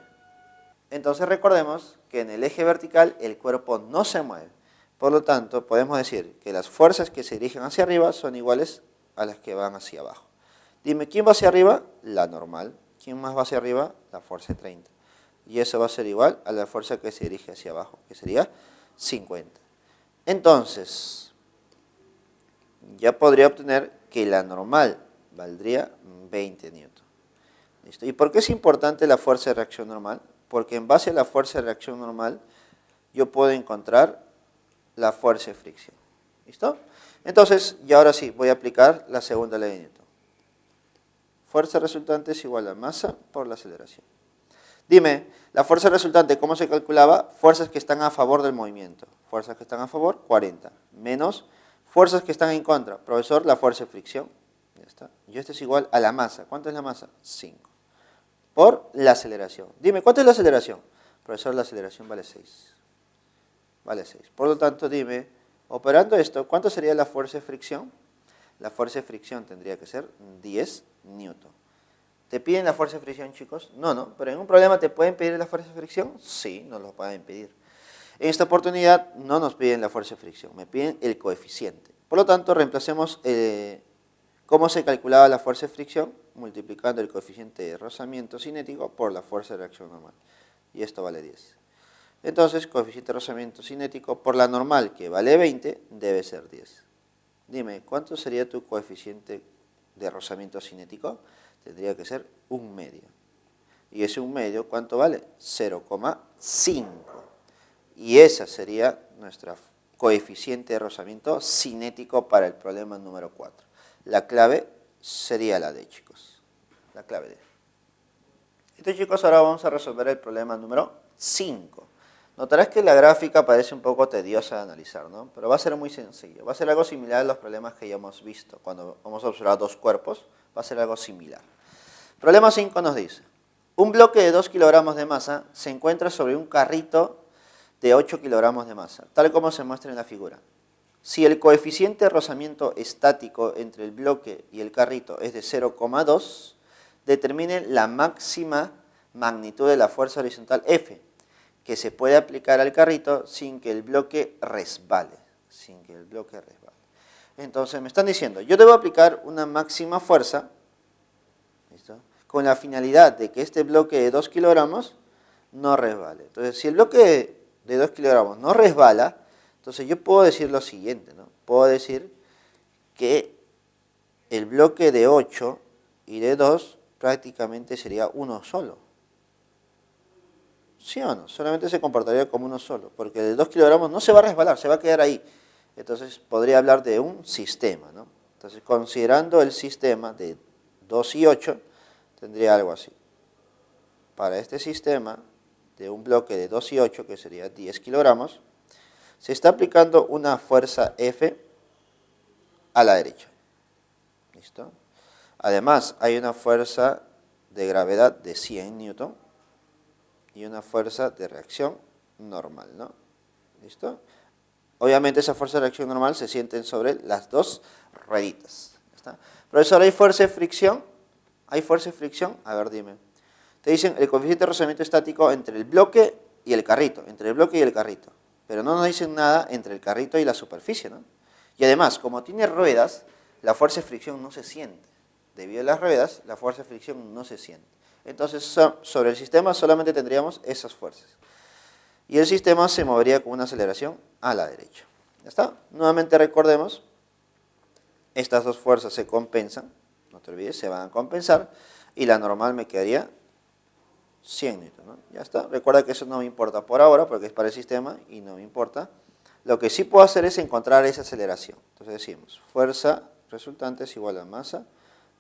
Entonces recordemos que en el eje vertical el cuerpo no se mueve. Por lo tanto, podemos decir que las fuerzas que se dirigen hacia arriba son iguales a las que van hacia abajo. Dime, ¿quién va hacia arriba? La normal. ¿Quién más va hacia arriba? La fuerza de 30. Y eso va a ser igual a la fuerza que se dirige hacia abajo, que sería 50. Entonces, ya podría obtener que la normal valdría 20 newton. ¿Listo? ¿Y por qué es importante la fuerza de reacción normal? Porque en base a la fuerza de reacción normal, yo puedo encontrar la fuerza de fricción. ¿Listo? Entonces, y ahora sí, voy a aplicar la segunda ley de Newton. Fuerza resultante es igual a masa por la aceleración. Dime, la fuerza resultante, ¿cómo se calculaba? Fuerzas que están a favor del movimiento. Fuerzas que están a favor, 40. Menos fuerzas que están en contra. Profesor, la fuerza de fricción. Ya está. Y esto es igual a la masa. ¿Cuánto es la masa? 5. Por la aceleración. Dime, ¿cuánto es la aceleración? Profesor, la aceleración vale 6. Vale 6. Por lo tanto, dime, operando esto, ¿cuánto sería la fuerza de fricción? La fuerza de fricción tendría que ser 10 newton. ¿Te piden la fuerza de fricción, chicos? No, pero en un problema ¿te pueden pedir la fuerza de fricción? Sí, nos lo pueden pedir. En esta oportunidad no nos piden la fuerza de fricción, me piden el coeficiente. Por lo tanto, reemplacemos cómo se calculaba la fuerza de fricción, multiplicando el coeficiente de rozamiento cinético por la fuerza de reacción normal. Y esto vale 10. Entonces, coeficiente de rozamiento cinético por la normal, que vale 20, debe ser 10. Dime, ¿cuánto sería tu coeficiente de rozamiento cinético? Tendría que ser 1/2. Y ese 1/2, ¿cuánto vale? 0,5. Y esa sería nuestra coeficiente de rozamiento cinético para el problema número 4. La clave sería la D, chicos. La clave D. Entonces, chicos, ahora vamos a resolver el problema número 5. Notarás que la gráfica parece un poco tediosa de analizar, ¿no? Pero va a ser muy sencillo. Va a ser algo similar a los problemas que ya hemos visto. Cuando vamos a observar dos cuerpos, va a ser algo similar. Problema 5 nos dice, un bloque de 2 kilogramos de masa se encuentra sobre un carrito de 8 kilogramos de masa, tal como se muestra en la figura. Si el coeficiente de rozamiento estático entre el bloque y el carrito es de 0,2, determine la máxima magnitud de la fuerza horizontal F, que se puede aplicar al carrito sin que el bloque resbale. Entonces me están diciendo, yo debo aplicar una máxima fuerza, ¿listo?, con la finalidad de que este bloque de 2 kilogramos no resbale. Entonces, si el bloque de 2 kilogramos no resbala, entonces yo puedo decir lo siguiente, ¿no? Puedo decir que el bloque de 8 y de 2 prácticamente sería uno solo. ¿Sí o no? Solamente se comportaría como uno solo, porque el de 2 kilogramos no se va a resbalar, se va a quedar ahí. Entonces podría hablar de un sistema, ¿no? Entonces, considerando el sistema de 2 y 8, tendría algo así. Para este sistema de un bloque de 2 y 8, que sería 10 kilogramos, se está aplicando una fuerza F a la derecha. ¿Listo? Además, hay una fuerza de gravedad de 100 newton y una fuerza de reacción normal, ¿no? ¿Listo? Obviamente esa fuerza de reacción normal se sienten sobre las dos rueditas. ¿Está? Profesor, ¿hay fuerza de fricción? ¿Hay fuerza de fricción? A ver, dime. Te dicen el coeficiente de rozamiento estático entre el bloque y el carrito, entre el bloque y el carrito. Pero no nos dicen nada entre el carrito y la superficie, ¿no? Y además, como tiene ruedas, la fuerza de fricción no se siente. Debido a las ruedas, la fuerza de fricción no se siente. Entonces, sobre el sistema solamente tendríamos esas fuerzas. Y el sistema se movería con una aceleración a la derecha. ¿Ya está? Nuevamente recordemos, estas dos fuerzas se compensan, no te olvides, se van a compensar, y la normal me quedaría 100 newton, ¿no? Ya está. Recuerda que eso no me importa por ahora, porque es para el sistema y no me importa. Lo que sí puedo hacer es encontrar esa aceleración. Entonces decimos, fuerza resultante es igual a masa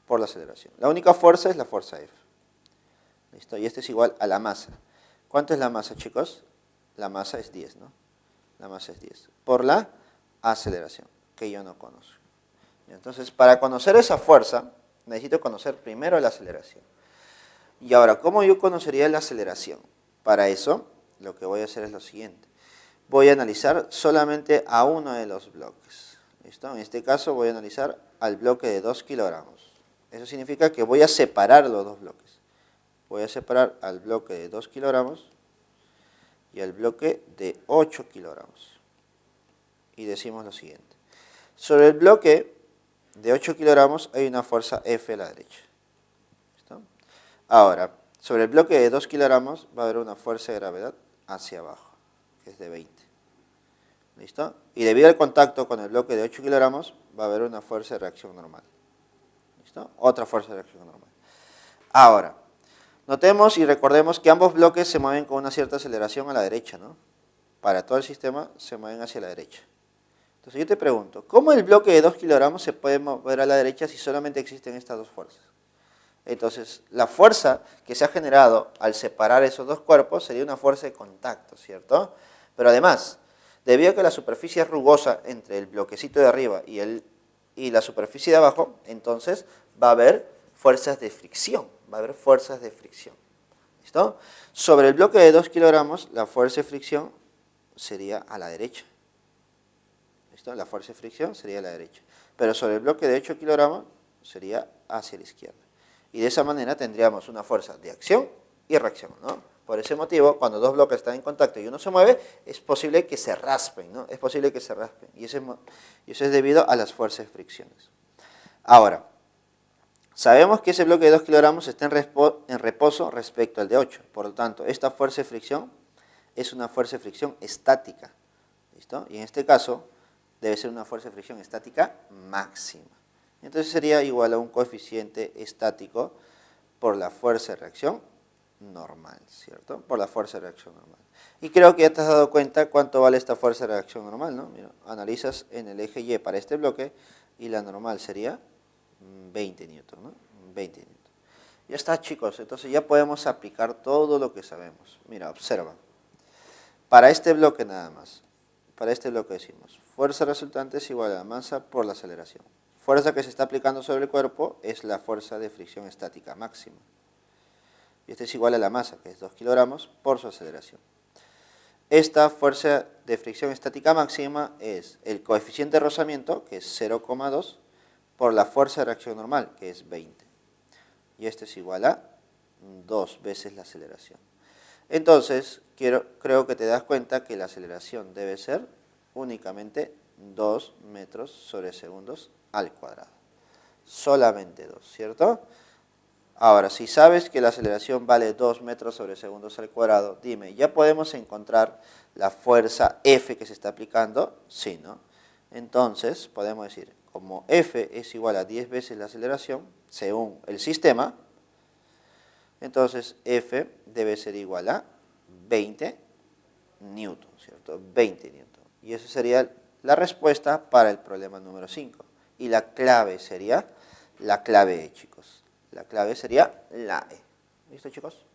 por la aceleración. La única fuerza es la fuerza F. ¿Listo? Y este es igual a la masa. ¿Cuánto es la masa, chicos? La masa es 10, ¿no? La masa es 10. Por la aceleración, que yo no conozco. Entonces, para conocer esa fuerza, necesito conocer primero la aceleración. Y ahora, ¿cómo yo conocería la aceleración? Para eso, lo que voy a hacer es lo siguiente. Voy a analizar solamente a uno de los bloques. ¿Listo? En este caso voy a analizar al bloque de 2 kilogramos. Eso significa que voy a separar los dos bloques. Voy a separar al bloque de 2 kilogramos y al bloque de 8 kilogramos. Y decimos lo siguiente. Sobre el bloque de 8 kilogramos hay una fuerza F a la derecha. ¿Listo? Ahora, sobre el bloque de 2 kilogramos va a haber una fuerza de gravedad hacia abajo, que es de 20. ¿Listo? Y debido al contacto con el bloque de 8 kilogramos va a haber una fuerza de reacción normal. ¿Listo? Otra fuerza de reacción normal. Ahora, Notemos y recordemos que ambos bloques se mueven con una cierta aceleración a la derecha, ¿no? Para todo el sistema se mueven hacia la derecha. Entonces yo te pregunto, ¿cómo el bloque de 2 kilogramos se puede mover a la derecha si solamente existen estas dos fuerzas? Entonces, la fuerza que se ha generado al separar esos dos cuerpos sería una fuerza de contacto, ¿cierto? Pero además, debido a que la superficie es rugosa entre el bloquecito de arriba y la superficie de abajo, entonces va a haber fuerzas de fricción, va a haber fuerzas de fricción. ¿Listo? Sobre el bloque de 2 kilogramos, la fuerza de fricción sería a la derecha. ¿Listo? La fuerza de fricción sería a la derecha. Pero sobre el bloque de 8 kilogramos sería hacia la izquierda. Y de esa manera tendríamos una fuerza de acción y reacción, ¿no? Por ese motivo, cuando dos bloques están en contacto y uno se mueve, es posible que se raspen, ¿no? Es posible que se raspen. Y eso es debido a las fuerzas de fricciones. Ahora, sabemos que ese bloque de 2 kilogramos está en reposo respecto al de 8. Por lo tanto, esta fuerza de fricción es una fuerza de fricción estática. ¿Listo? Y en este caso, debe ser una fuerza de fricción estática máxima. Entonces sería igual a un coeficiente estático por la fuerza de reacción normal, ¿cierto? Por la fuerza de reacción normal. Y creo que ya te has dado cuenta cuánto vale esta fuerza de reacción normal, ¿no? Mira, analizas en el eje Y para este bloque y la normal sería 20 newton, ¿no? 20 newton. Ya está, chicos, entonces ya podemos aplicar todo lo que sabemos. Mira, observa. Para este bloque nada más, para este bloque decimos, fuerza resultante es igual a la masa por la aceleración. Fuerza que se está aplicando sobre el cuerpo es la fuerza de fricción estática máxima. Y esta es igual a la masa, que es 2 kilogramos, por su aceleración. Esta fuerza de fricción estática máxima es el coeficiente de rozamiento, que es 0,2, por la fuerza de reacción normal, que es 20. Y esto es igual a 2 veces la aceleración. Entonces, creo que te das cuenta que la aceleración debe ser únicamente 2 metros sobre segundos al cuadrado. Solamente 2, ¿cierto? Ahora, si sabes que la aceleración vale 2 metros sobre segundos al cuadrado, dime, ¿ya podemos encontrar la fuerza F que se está aplicando? Sí, ¿no? Entonces, podemos decir, como F es igual a 10 veces la aceleración, según el sistema, entonces F debe ser igual a 20 newton, ¿cierto? 20 newton. Y esa sería la respuesta para el problema número 5. Y la clave sería la clave E, chicos. La clave sería la E. ¿Listo, chicos?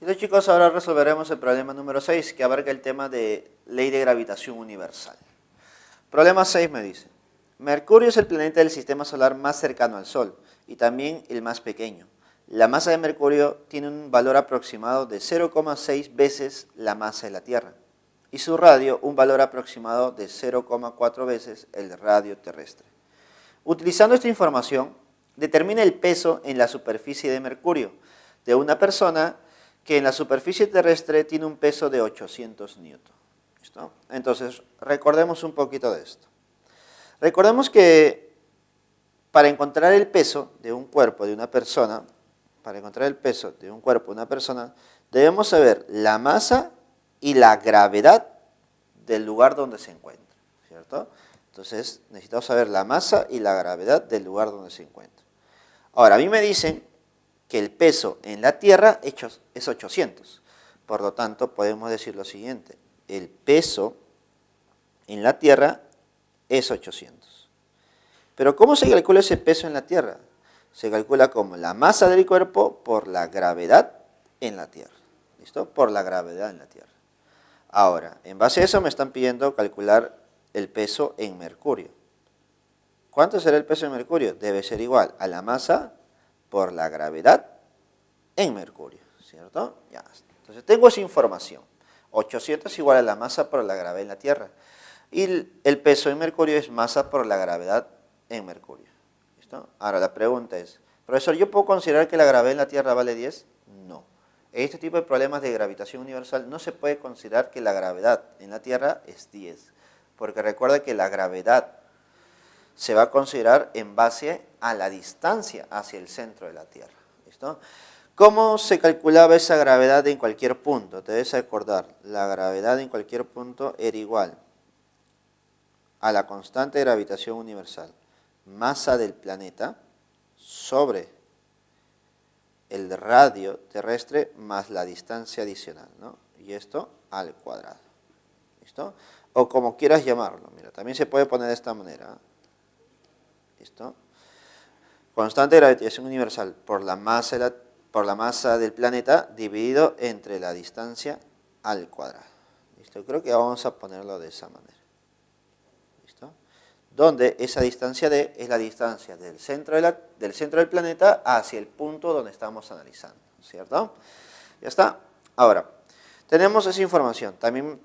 Listo, chicos, ahora resolveremos el problema número 6, que abarca el tema de ley de gravitación universal. Problema 6 me dice, Mercurio es el planeta del sistema solar más cercano al Sol y también el más pequeño. La masa de Mercurio tiene un valor aproximado de 0,6 veces la masa de la Tierra y su radio un valor aproximado de 0,4 veces el radio terrestre. Utilizando esta información, determina el peso en la superficie de Mercurio de una persona que en la superficie terrestre tiene un peso de 800 newton. ¿Listo? Entonces, recordemos un poquito de esto. Recordemos que para encontrar el peso de un cuerpo de una persona, debemos saber la masa y la gravedad del lugar donde se encuentra, ¿cierto? Entonces, necesitamos saber la masa y la gravedad del lugar donde se encuentra. Ahora, a mí me dicen que el peso en la Tierra es 800. Por lo tanto, podemos decir lo siguiente. El peso en la Tierra es 800. Pero ¿cómo se calcula ese peso en la Tierra? Se calcula como la masa del cuerpo por la gravedad en la Tierra. ¿Listo? Por la gravedad en la Tierra. Ahora, en base a eso me están pidiendo calcular el peso en Mercurio. ¿Cuánto será el peso en Mercurio? Debe ser igual a la masa por la gravedad en Mercurio, ¿cierto? Ya. Entonces tengo esa información. 800 es igual a la masa por la gravedad en la Tierra. Y el peso en Mercurio es masa por la gravedad en Mercurio. ¿Listo? Ahora la pregunta es, profesor, ¿yo puedo considerar que la gravedad en la Tierra vale 10? No. En este tipo de problemas de gravitación universal no se puede considerar que la gravedad en la Tierra es 10. Porque recuerda que la gravedad se va a considerar en base a la distancia hacia el centro de la Tierra. ¿Listo? ¿Cómo se calculaba esa gravedad en cualquier punto? Te debes acordar, la gravedad en cualquier punto era igual a la constante de gravitación universal, masa del planeta, sobre el radio terrestre más la distancia adicional, ¿no? Y esto al cuadrado. ¿Listo? O como quieras llamarlo. Mira, también se puede poner de esta manera. ¿Listo? Constante de gravitación universal por la masa del planeta dividido entre la distancia al cuadrado. ¿Listo? Creo que vamos a ponerlo de esa manera. ¿Listo? Donde esa distancia D es la distancia del centro del planeta hacia el punto donde estamos analizando. ¿Cierto? Ya está. Ahora, tenemos esa información. También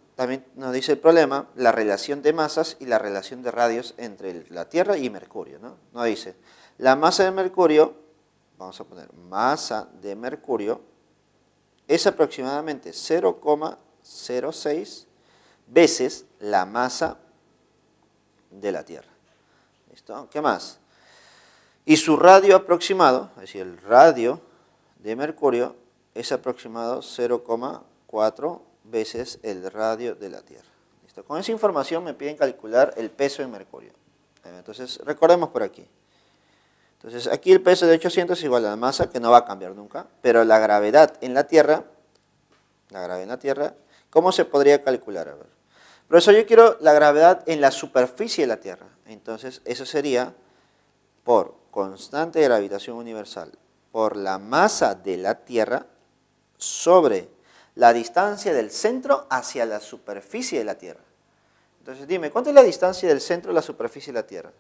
nos dice el problema la relación de masas y la relación de radios entre la Tierra y Mercurio, ¿no? Nos dice, la masa de Mercurio, vamos a poner masa de Mercurio, es aproximadamente 0,06 veces la masa de la Tierra. ¿Listo? ¿Qué más? Y su radio aproximado, es decir, el radio de Mercurio, es aproximado 0,4 veces el radio de la Tierra. ¿Listo? Con esa información me piden calcular el peso de Mercurio. Entonces, recordemos por aquí. Entonces, aquí el peso de 800 es igual a la masa, que no va a cambiar nunca, pero la gravedad en la Tierra, ¿cómo se podría calcular? A ver. Profesor, yo quiero la gravedad en la superficie de la Tierra. Entonces, eso sería por constante de gravitación universal por la masa de la Tierra sobre la distancia del centro hacia la superficie de la Tierra. Entonces, dime, ¿cuánto es la distancia del centro a la superficie de la Tierra?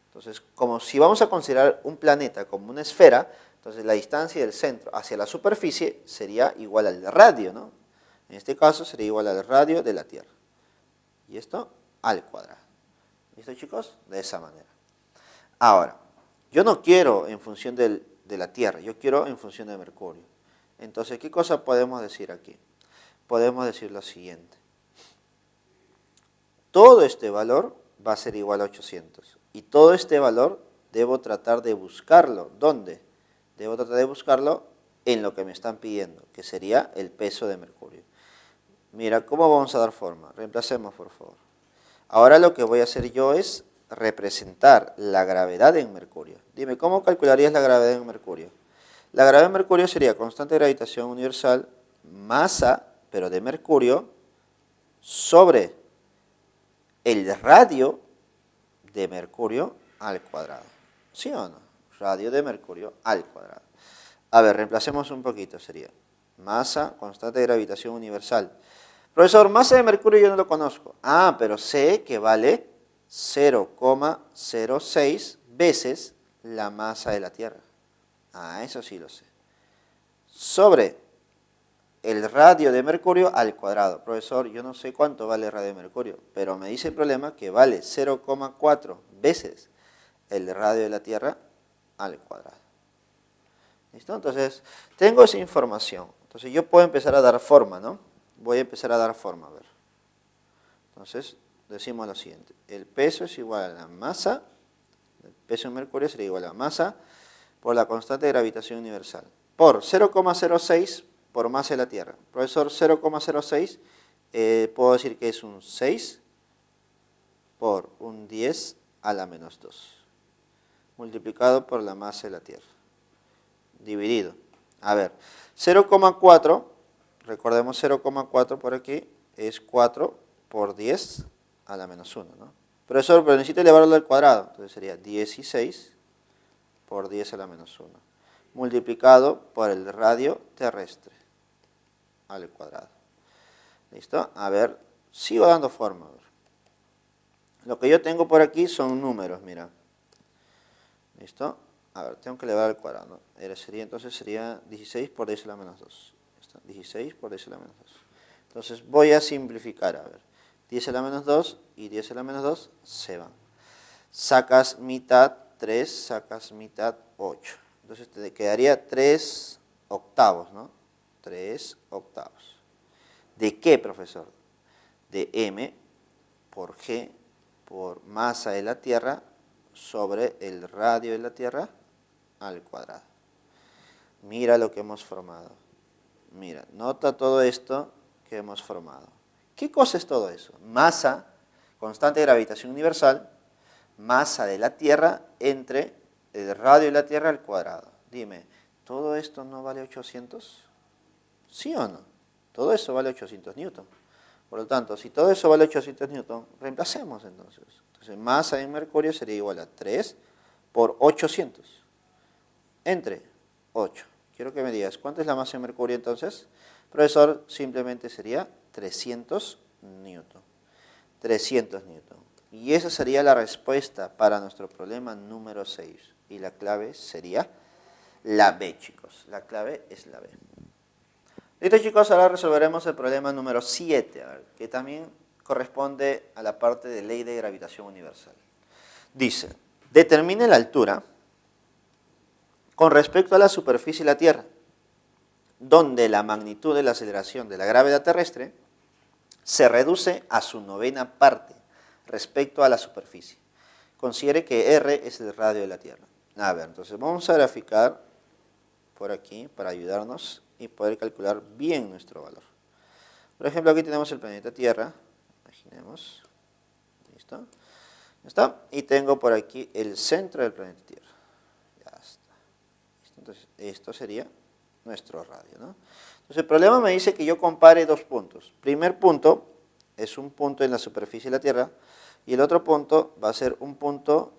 Entonces, como si vamos a considerar un planeta como una esfera, entonces la distancia del centro hacia la superficie sería igual al radio, ¿no? En este caso sería igual al radio de la Tierra. Y esto al cuadrado. ¿Listo, chicos? De esa manera. Ahora, yo no quiero en función de la Tierra, yo quiero en función de Mercurio. Entonces, ¿qué cosa podemos decir aquí? Podemos decir lo siguiente. Todo este valor va a ser igual a 800. Y todo este valor debo tratar de buscarlo. ¿Dónde? Debo tratar de buscarlo en lo que me están pidiendo, que sería el peso de Mercurio. Mira, ¿cómo vamos a dar forma? Reemplacemos, por favor. Ahora lo que voy a hacer yo es representar la gravedad en Mercurio. Dime, ¿cómo calcularías la gravedad en Mercurio? La gravedad en Mercurio sería constante de gravitación universal, masa, pero de Mercurio, sobre el radio de Mercurio al cuadrado. ¿Sí o no? Radio de Mercurio al cuadrado. A ver, reemplacemos un poquito, sería masa, constante de gravitación universal. Profesor, masa de Mercurio yo no lo conozco. Ah, pero sé que vale 0,06 veces la masa de la Tierra. Ah, eso sí lo sé. Sobre el radio de Mercurio al cuadrado. Profesor, yo no sé cuánto vale el radio de Mercurio, pero me dice el problema que vale 0,4 veces el radio de la Tierra al cuadrado. ¿Listo? Entonces, tengo esa información. Entonces, yo puedo empezar a dar forma, ¿no? Voy a empezar a dar forma, a ver. Entonces, decimos lo siguiente. El peso es igual a la masa, el peso de Mercurio sería igual a la masa por la constante de gravitación universal, por 0,06 por masa de la Tierra. Profesor, 0,06, puedo decir que es un 6 por un 10 a la menos 2, multiplicado por la masa de la Tierra, dividido. A ver, 0,4, recordemos 0,4 por aquí, es 4 por 10 a la menos 1, ¿no? Profesor, pero necesito elevarlo al cuadrado, entonces sería 16 por 10 a la menos 1, multiplicado por el radio terrestre al cuadrado. ¿Listo? A ver, sigo dando forma. A ver. Lo que yo tengo por aquí son números, mira. ¿Listo? A ver, tengo que elevar al cuadrado, ¿no? Entonces sería 16 por 10 a la menos 2. ¿Listo? 16 por 10 a la menos 2. Entonces voy a simplificar, a ver. 10 a la menos 2 y 10 a la menos 2 se van. Sacas mitad 3, sacas mitad 8. Entonces te quedaría 3 octavos, ¿no? 3 octavos. ¿De qué, profesor? De m por g por masa de la Tierra sobre el radio de la Tierra al cuadrado. Mira lo que hemos formado. Mira, nota todo esto que hemos formado. ¿Qué cosa es todo eso? Masa, constante de gravitación universal, masa de la Tierra entre el radio de la Tierra al cuadrado. Dime, ¿todo esto no vale 800? ¿Sí o no? Todo eso vale 800 newton. Por lo tanto, si todo eso vale 800 newton, reemplacemos entonces. Entonces, masa en mercurio sería igual a 3 por 800 entre 8. Quiero que me digas, ¿cuánto es la masa en mercurio entonces? Profesor, simplemente sería 300 newton. 300 newton. Y esa sería la respuesta para nuestro problema número 6. Y la clave sería la B, chicos. La clave es la B. Listo, chicos, ahora resolveremos el problema número 7, que también corresponde a la parte de ley de gravitación universal. Dice, determine la altura con respecto a la superficie de la Tierra, donde la magnitud de la aceleración de la gravedad terrestre se reduce a su 9ª parte respecto a la superficie. Considere que R es el radio de la Tierra. A ver, entonces vamos a graficar por aquí para ayudarnos y poder calcular bien nuestro valor. Por ejemplo, aquí tenemos el planeta Tierra, imaginemos, ¿listo? ¿Ya está? Y tengo por aquí el centro del planeta Tierra. Ya está. ¿Listo? Entonces, esto sería nuestro radio, ¿no? Entonces, el problema me dice que yo compare dos puntos. Primer punto es un punto en la superficie de la Tierra y el otro punto va a ser un punto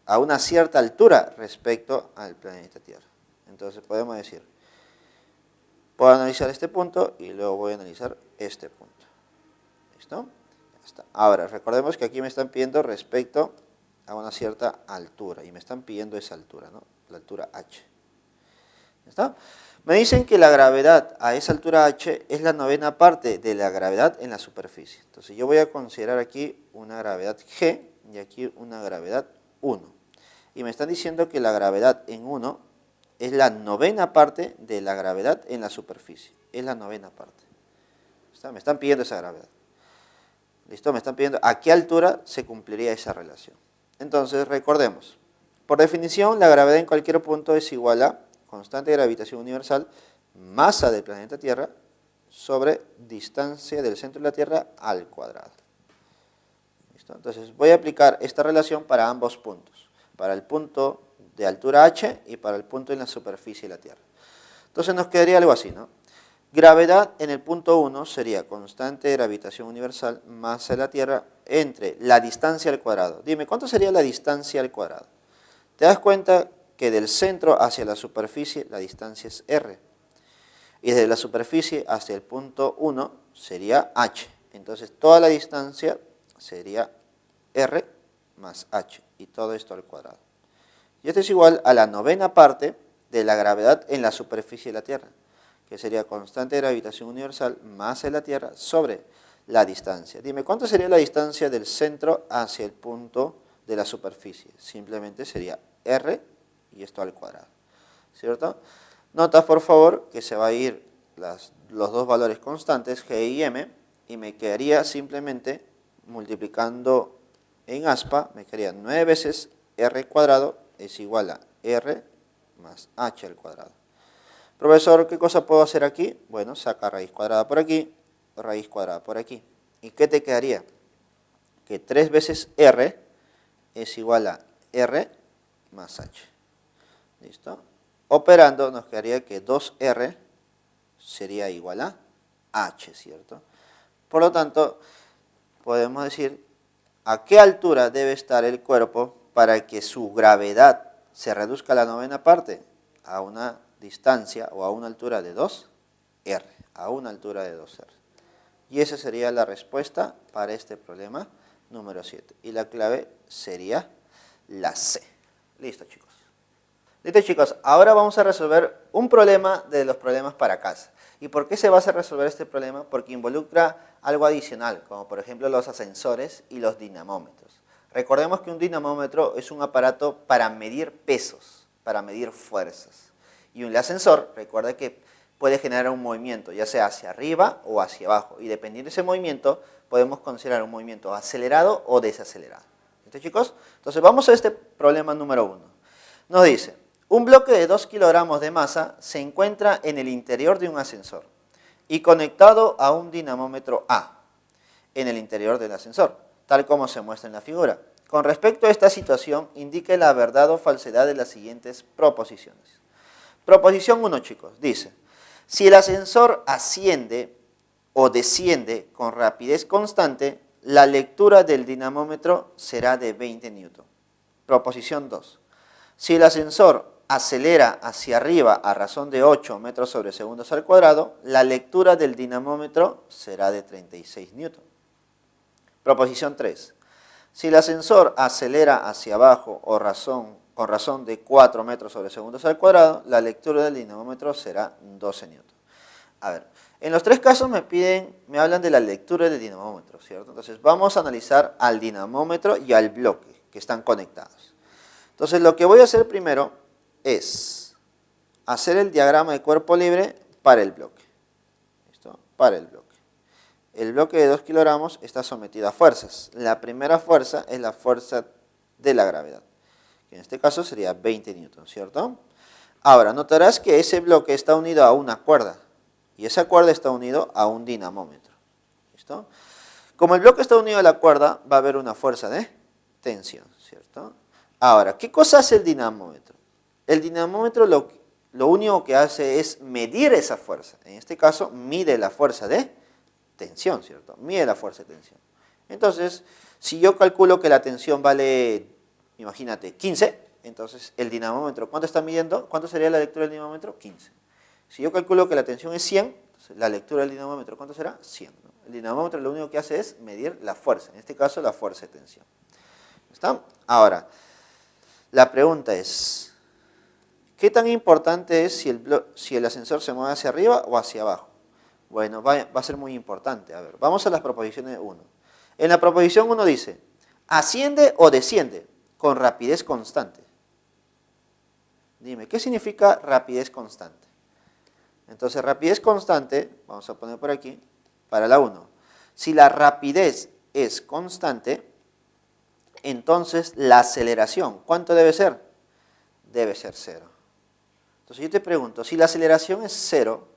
a una cierta altura respecto al planeta Tierra. Entonces, podemos decir, puedo analizar este punto y luego voy a analizar este punto. ¿Listo? Ya está. Ahora, recordemos que aquí me están pidiendo respecto a una cierta altura y me están pidiendo esa altura, ¿no? La altura h. ¿Ya está? Me dicen que la gravedad a esa altura h es la 9ª parte de la gravedad en la superficie. Entonces yo voy a considerar aquí una gravedad g y aquí una gravedad 1. Y me están diciendo que la gravedad en 1 es la 9ª parte de la gravedad en la superficie. Es la 9ª parte. ¿Está? Me están pidiendo esa gravedad. ¿Listo? Me están pidiendo a qué altura se cumpliría esa relación. Entonces, recordemos. Por definición, la gravedad en cualquier punto es igual a constante de gravitación universal, masa del planeta Tierra, sobre distancia del centro de la Tierra al cuadrado. ¿Listo? Entonces, voy a aplicar esta relación para ambos puntos. Para el punto de altura h y para el punto en la superficie de la Tierra. Entonces nos quedaría algo así, ¿no? Gravedad en el punto 1 sería constante de gravitación universal, masa de la Tierra, entre la distancia al cuadrado. Dime, ¿cuánto sería la distancia al cuadrado? ¿Te das cuenta que del centro hacia la superficie la distancia es r? Y desde la superficie hacia el punto 1 sería h. Entonces toda la distancia sería r más h, y todo esto al cuadrado. Y esto es igual a la 9ª parte de la gravedad en la superficie de la Tierra, que sería constante de gravitación universal, masa de la Tierra, sobre la distancia. Dime, ¿cuánto sería la distancia del centro hacia el punto de la superficie? Simplemente sería r y esto al cuadrado, ¿cierto? Nota, por favor, que se va a ir los dos valores constantes, g y m, y me quedaría simplemente multiplicando en aspa, me quedaría 9 veces r cuadrado es igual a r más h al cuadrado. Profesor, ¿qué cosa puedo hacer aquí? Bueno, saca raíz cuadrada por aquí, raíz cuadrada por aquí. ¿Y qué te quedaría? Que 3 veces r es igual a r más h. ¿Listo? Operando nos quedaría que 2r sería igual a h, ¿cierto? Por lo tanto, podemos decir a qué altura debe estar el cuerpo para que su gravedad se reduzca a la 9ª parte, a una distancia o a una altura de 2r, a una altura de 2r. Y esa sería la respuesta para este problema número 7. Y la clave sería la C. Listo, chicos. Listo, chicos. Ahora vamos a resolver un problema de los problemas para casa. ¿Y por qué se va a hacer resolver este problema? Porque involucra algo adicional, como por ejemplo los ascensores y los dinamómetros. Recordemos que un dinamómetro es un aparato para medir pesos, para medir fuerzas. Y un ascensor, recuerda que puede generar un movimiento, ya sea hacia arriba o hacia abajo. Y dependiendo de ese movimiento, podemos considerar un movimiento acelerado o desacelerado. ¿Listo, chicos? Entonces vamos a este problema número 1. Nos dice, un bloque de 2 kilogramos de masa se encuentra en el interior de un ascensor y conectado a un dinamómetro A en el interior del ascensor, tal como se muestra en la figura. Con respecto a esta situación, indique la verdad o falsedad de las siguientes proposiciones. Proposición 1, chicos, dice, si el ascensor asciende o desciende con rapidez constante, la lectura del dinamómetro será de 20 newton. Proposición 2. Si el ascensor acelera hacia arriba a razón de 8 metros sobre segundos al cuadrado, la lectura del dinamómetro será de 36 newton. Proposición 3. Si el ascensor acelera hacia abajo con razón de 4 metros sobre segundos al cuadrado, la lectura del dinamómetro será 12 newton. A ver, en los tres casos me hablan de la lectura del dinamómetro, ¿cierto? Entonces vamos a analizar al dinamómetro y al bloque que están conectados. Entonces lo que voy a hacer primero es hacer el diagrama de cuerpo libre para el bloque. ¿Listo? Para el bloque. El bloque de 2 kilogramos está sometido a fuerzas. La primera fuerza es la fuerza de la gravedad, que en este caso sería 20 newton, ¿cierto? Ahora, notarás que ese bloque está unido a una cuerda y esa cuerda está unido a un dinamómetro. ¿Listo? Como el bloque está unido a la cuerda, va a haber una fuerza de tensión, ¿cierto? Ahora, ¿qué cosa hace el dinamómetro? El dinamómetro lo único que hace es medir esa fuerza. En este caso, mide la fuerza de tensión, ¿cierto? Mide la fuerza de tensión. Entonces, si yo calculo que la tensión vale, imagínate, 15, entonces el dinamómetro, ¿cuánto está midiendo? ¿Cuánto sería la lectura del dinamómetro? 15. Si yo calculo que la tensión es 100, entonces la lectura del dinamómetro, ¿cuánto será? 100. ¿No? El dinamómetro lo único que hace es medir la fuerza, en este caso la fuerza de tensión. ¿Está? Ahora, la pregunta es, ¿qué tan importante es si el ascensor se mueve hacia arriba o hacia abajo? Bueno, va a ser muy importante. A ver, vamos a las proposiciones 1. En la proposición 1 dice, asciende o desciende con rapidez constante. Dime, ¿qué significa rapidez constante? Entonces, rapidez constante, vamos a poner por aquí, para la 1. Si la rapidez es constante, entonces la aceleración, ¿cuánto debe ser? Debe ser 0. Entonces yo te pregunto, si la aceleración es 0,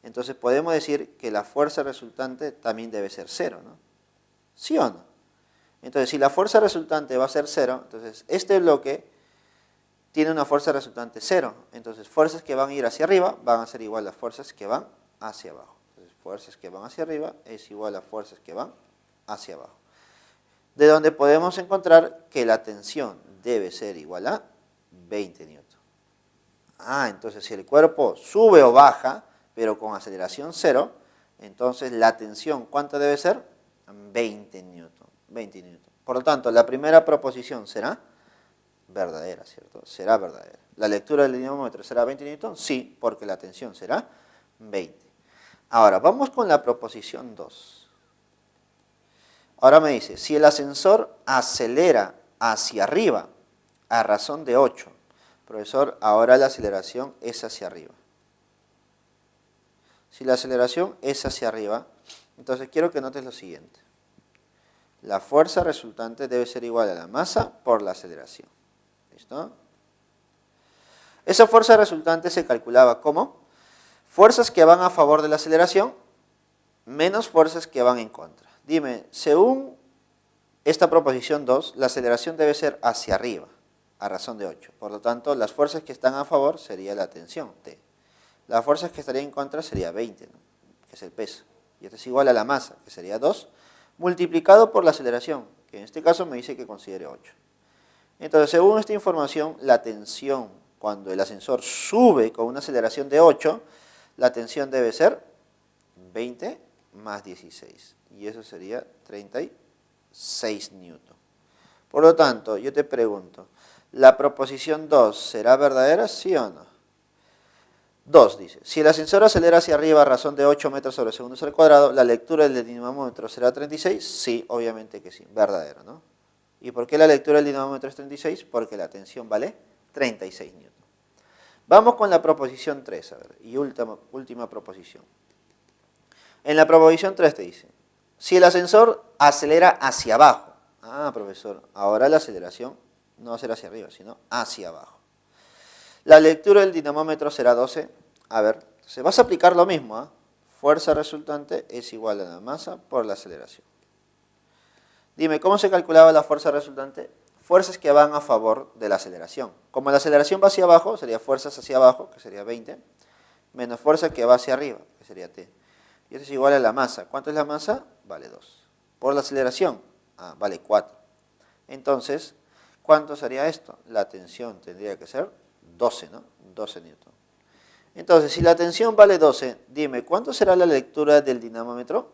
entonces podemos decir que la fuerza resultante también debe ser 0, ¿no? ¿Sí o no? Entonces, si la fuerza resultante va a ser 0, entonces este bloque tiene una fuerza resultante 0. Entonces, fuerzas que van a ir hacia arriba van a ser igual a fuerzas que van hacia abajo. Entonces, fuerzas que van hacia arriba es igual a fuerzas que van hacia abajo. De donde podemos encontrar que la tensión debe ser igual a 20 newton. Entonces si el cuerpo sube o baja, pero con aceleración 0, entonces la tensión, ¿cuánto debe ser? 20 newton. 20 newton. Por lo tanto, la primera proposición será verdadera, ¿cierto? Será verdadera. ¿La lectura del dinamómetro será 20 newton? Sí, porque la tensión será 20. Ahora, vamos con la proposición 2. Ahora me dice, si el ascensor acelera hacia arriba a razón de 8, profesor, ahora la aceleración es hacia arriba. Si la aceleración es hacia arriba, entonces quiero que notes lo siguiente. La fuerza resultante debe ser igual a la masa por la aceleración. ¿Listo? Esa fuerza resultante se calculaba como fuerzas que van a favor de la aceleración menos fuerzas que van en contra. Dime, según esta proposición 2, la aceleración debe ser hacia arriba, a razón de 8. Por lo tanto, las fuerzas que están a favor sería la tensión, T. Las fuerzas que estarían en contra sería 20, ¿no? Que es el peso. Y esto es igual a la masa, que sería 2, multiplicado por la aceleración, que en este caso me dice que considere 8. Entonces, según esta información, la tensión, cuando el ascensor sube con una aceleración de 8, la tensión debe ser 20 más 16. Y eso sería 36 newton. Por lo tanto, yo te pregunto, ¿la proposición 2 será verdadera, sí o no? 2 dice, si el ascensor acelera hacia arriba a razón de 8 metros sobre segundos al cuadrado, ¿la lectura del dinamómetro será 36? Sí, obviamente que sí, verdadero, ¿no? ¿Y por qué la lectura del dinamómetro es 36? Porque la tensión vale 36 newton. Vamos con la proposición 3, a ver, y última proposición. En la proposición 3 te dice, si el ascensor acelera hacia abajo, profesor, ahora la aceleración no va a ser hacia arriba, sino hacia abajo. La lectura del dinamómetro será 12. A ver, entonces vas a aplicar lo mismo, ¿eh? Fuerza resultante es igual a la masa por la aceleración. Dime, ¿cómo se calculaba la fuerza resultante? fuerzas que van a favor de la aceleración. Como la aceleración va hacia abajo, sería fuerzas hacia abajo, que sería 20, menos fuerza que va hacia arriba, que sería T. Y esto es igual a la masa. ¿Cuánto es la masa? Vale 2. Por la aceleración, vale 4. Entonces, ¿cuánto sería esto? La tensión tendría que ser 12, ¿no? 12 newton. Entonces, si la tensión vale 12, dime, ¿cuánto será la lectura del dinamómetro?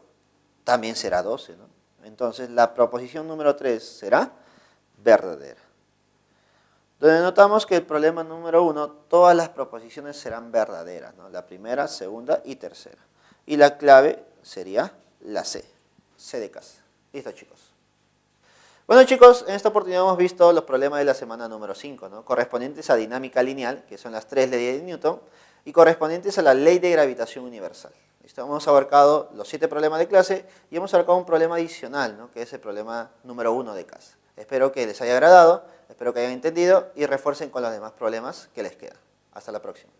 También será 12, ¿no? Entonces, la proposición número 3 será verdadera. Donde notamos que el problema número 1, todas las proposiciones serán verdaderas, ¿no? La primera, segunda y tercera. Y la clave sería la C, C de casa. Listo, chicos. Bueno, chicos, en esta oportunidad hemos visto los problemas de la semana número 5, ¿no? Correspondientes a dinámica lineal, que son las 3 leyes de Newton, y correspondientes a la ley de gravitación universal. ¿Listo? Hemos abarcado los 7 problemas de clase y hemos abarcado un problema adicional, ¿no? Que es el problema número 1 de casa. Espero que les haya agradado, espero que hayan entendido y refuercen con los demás problemas que les quedan. Hasta la próxima.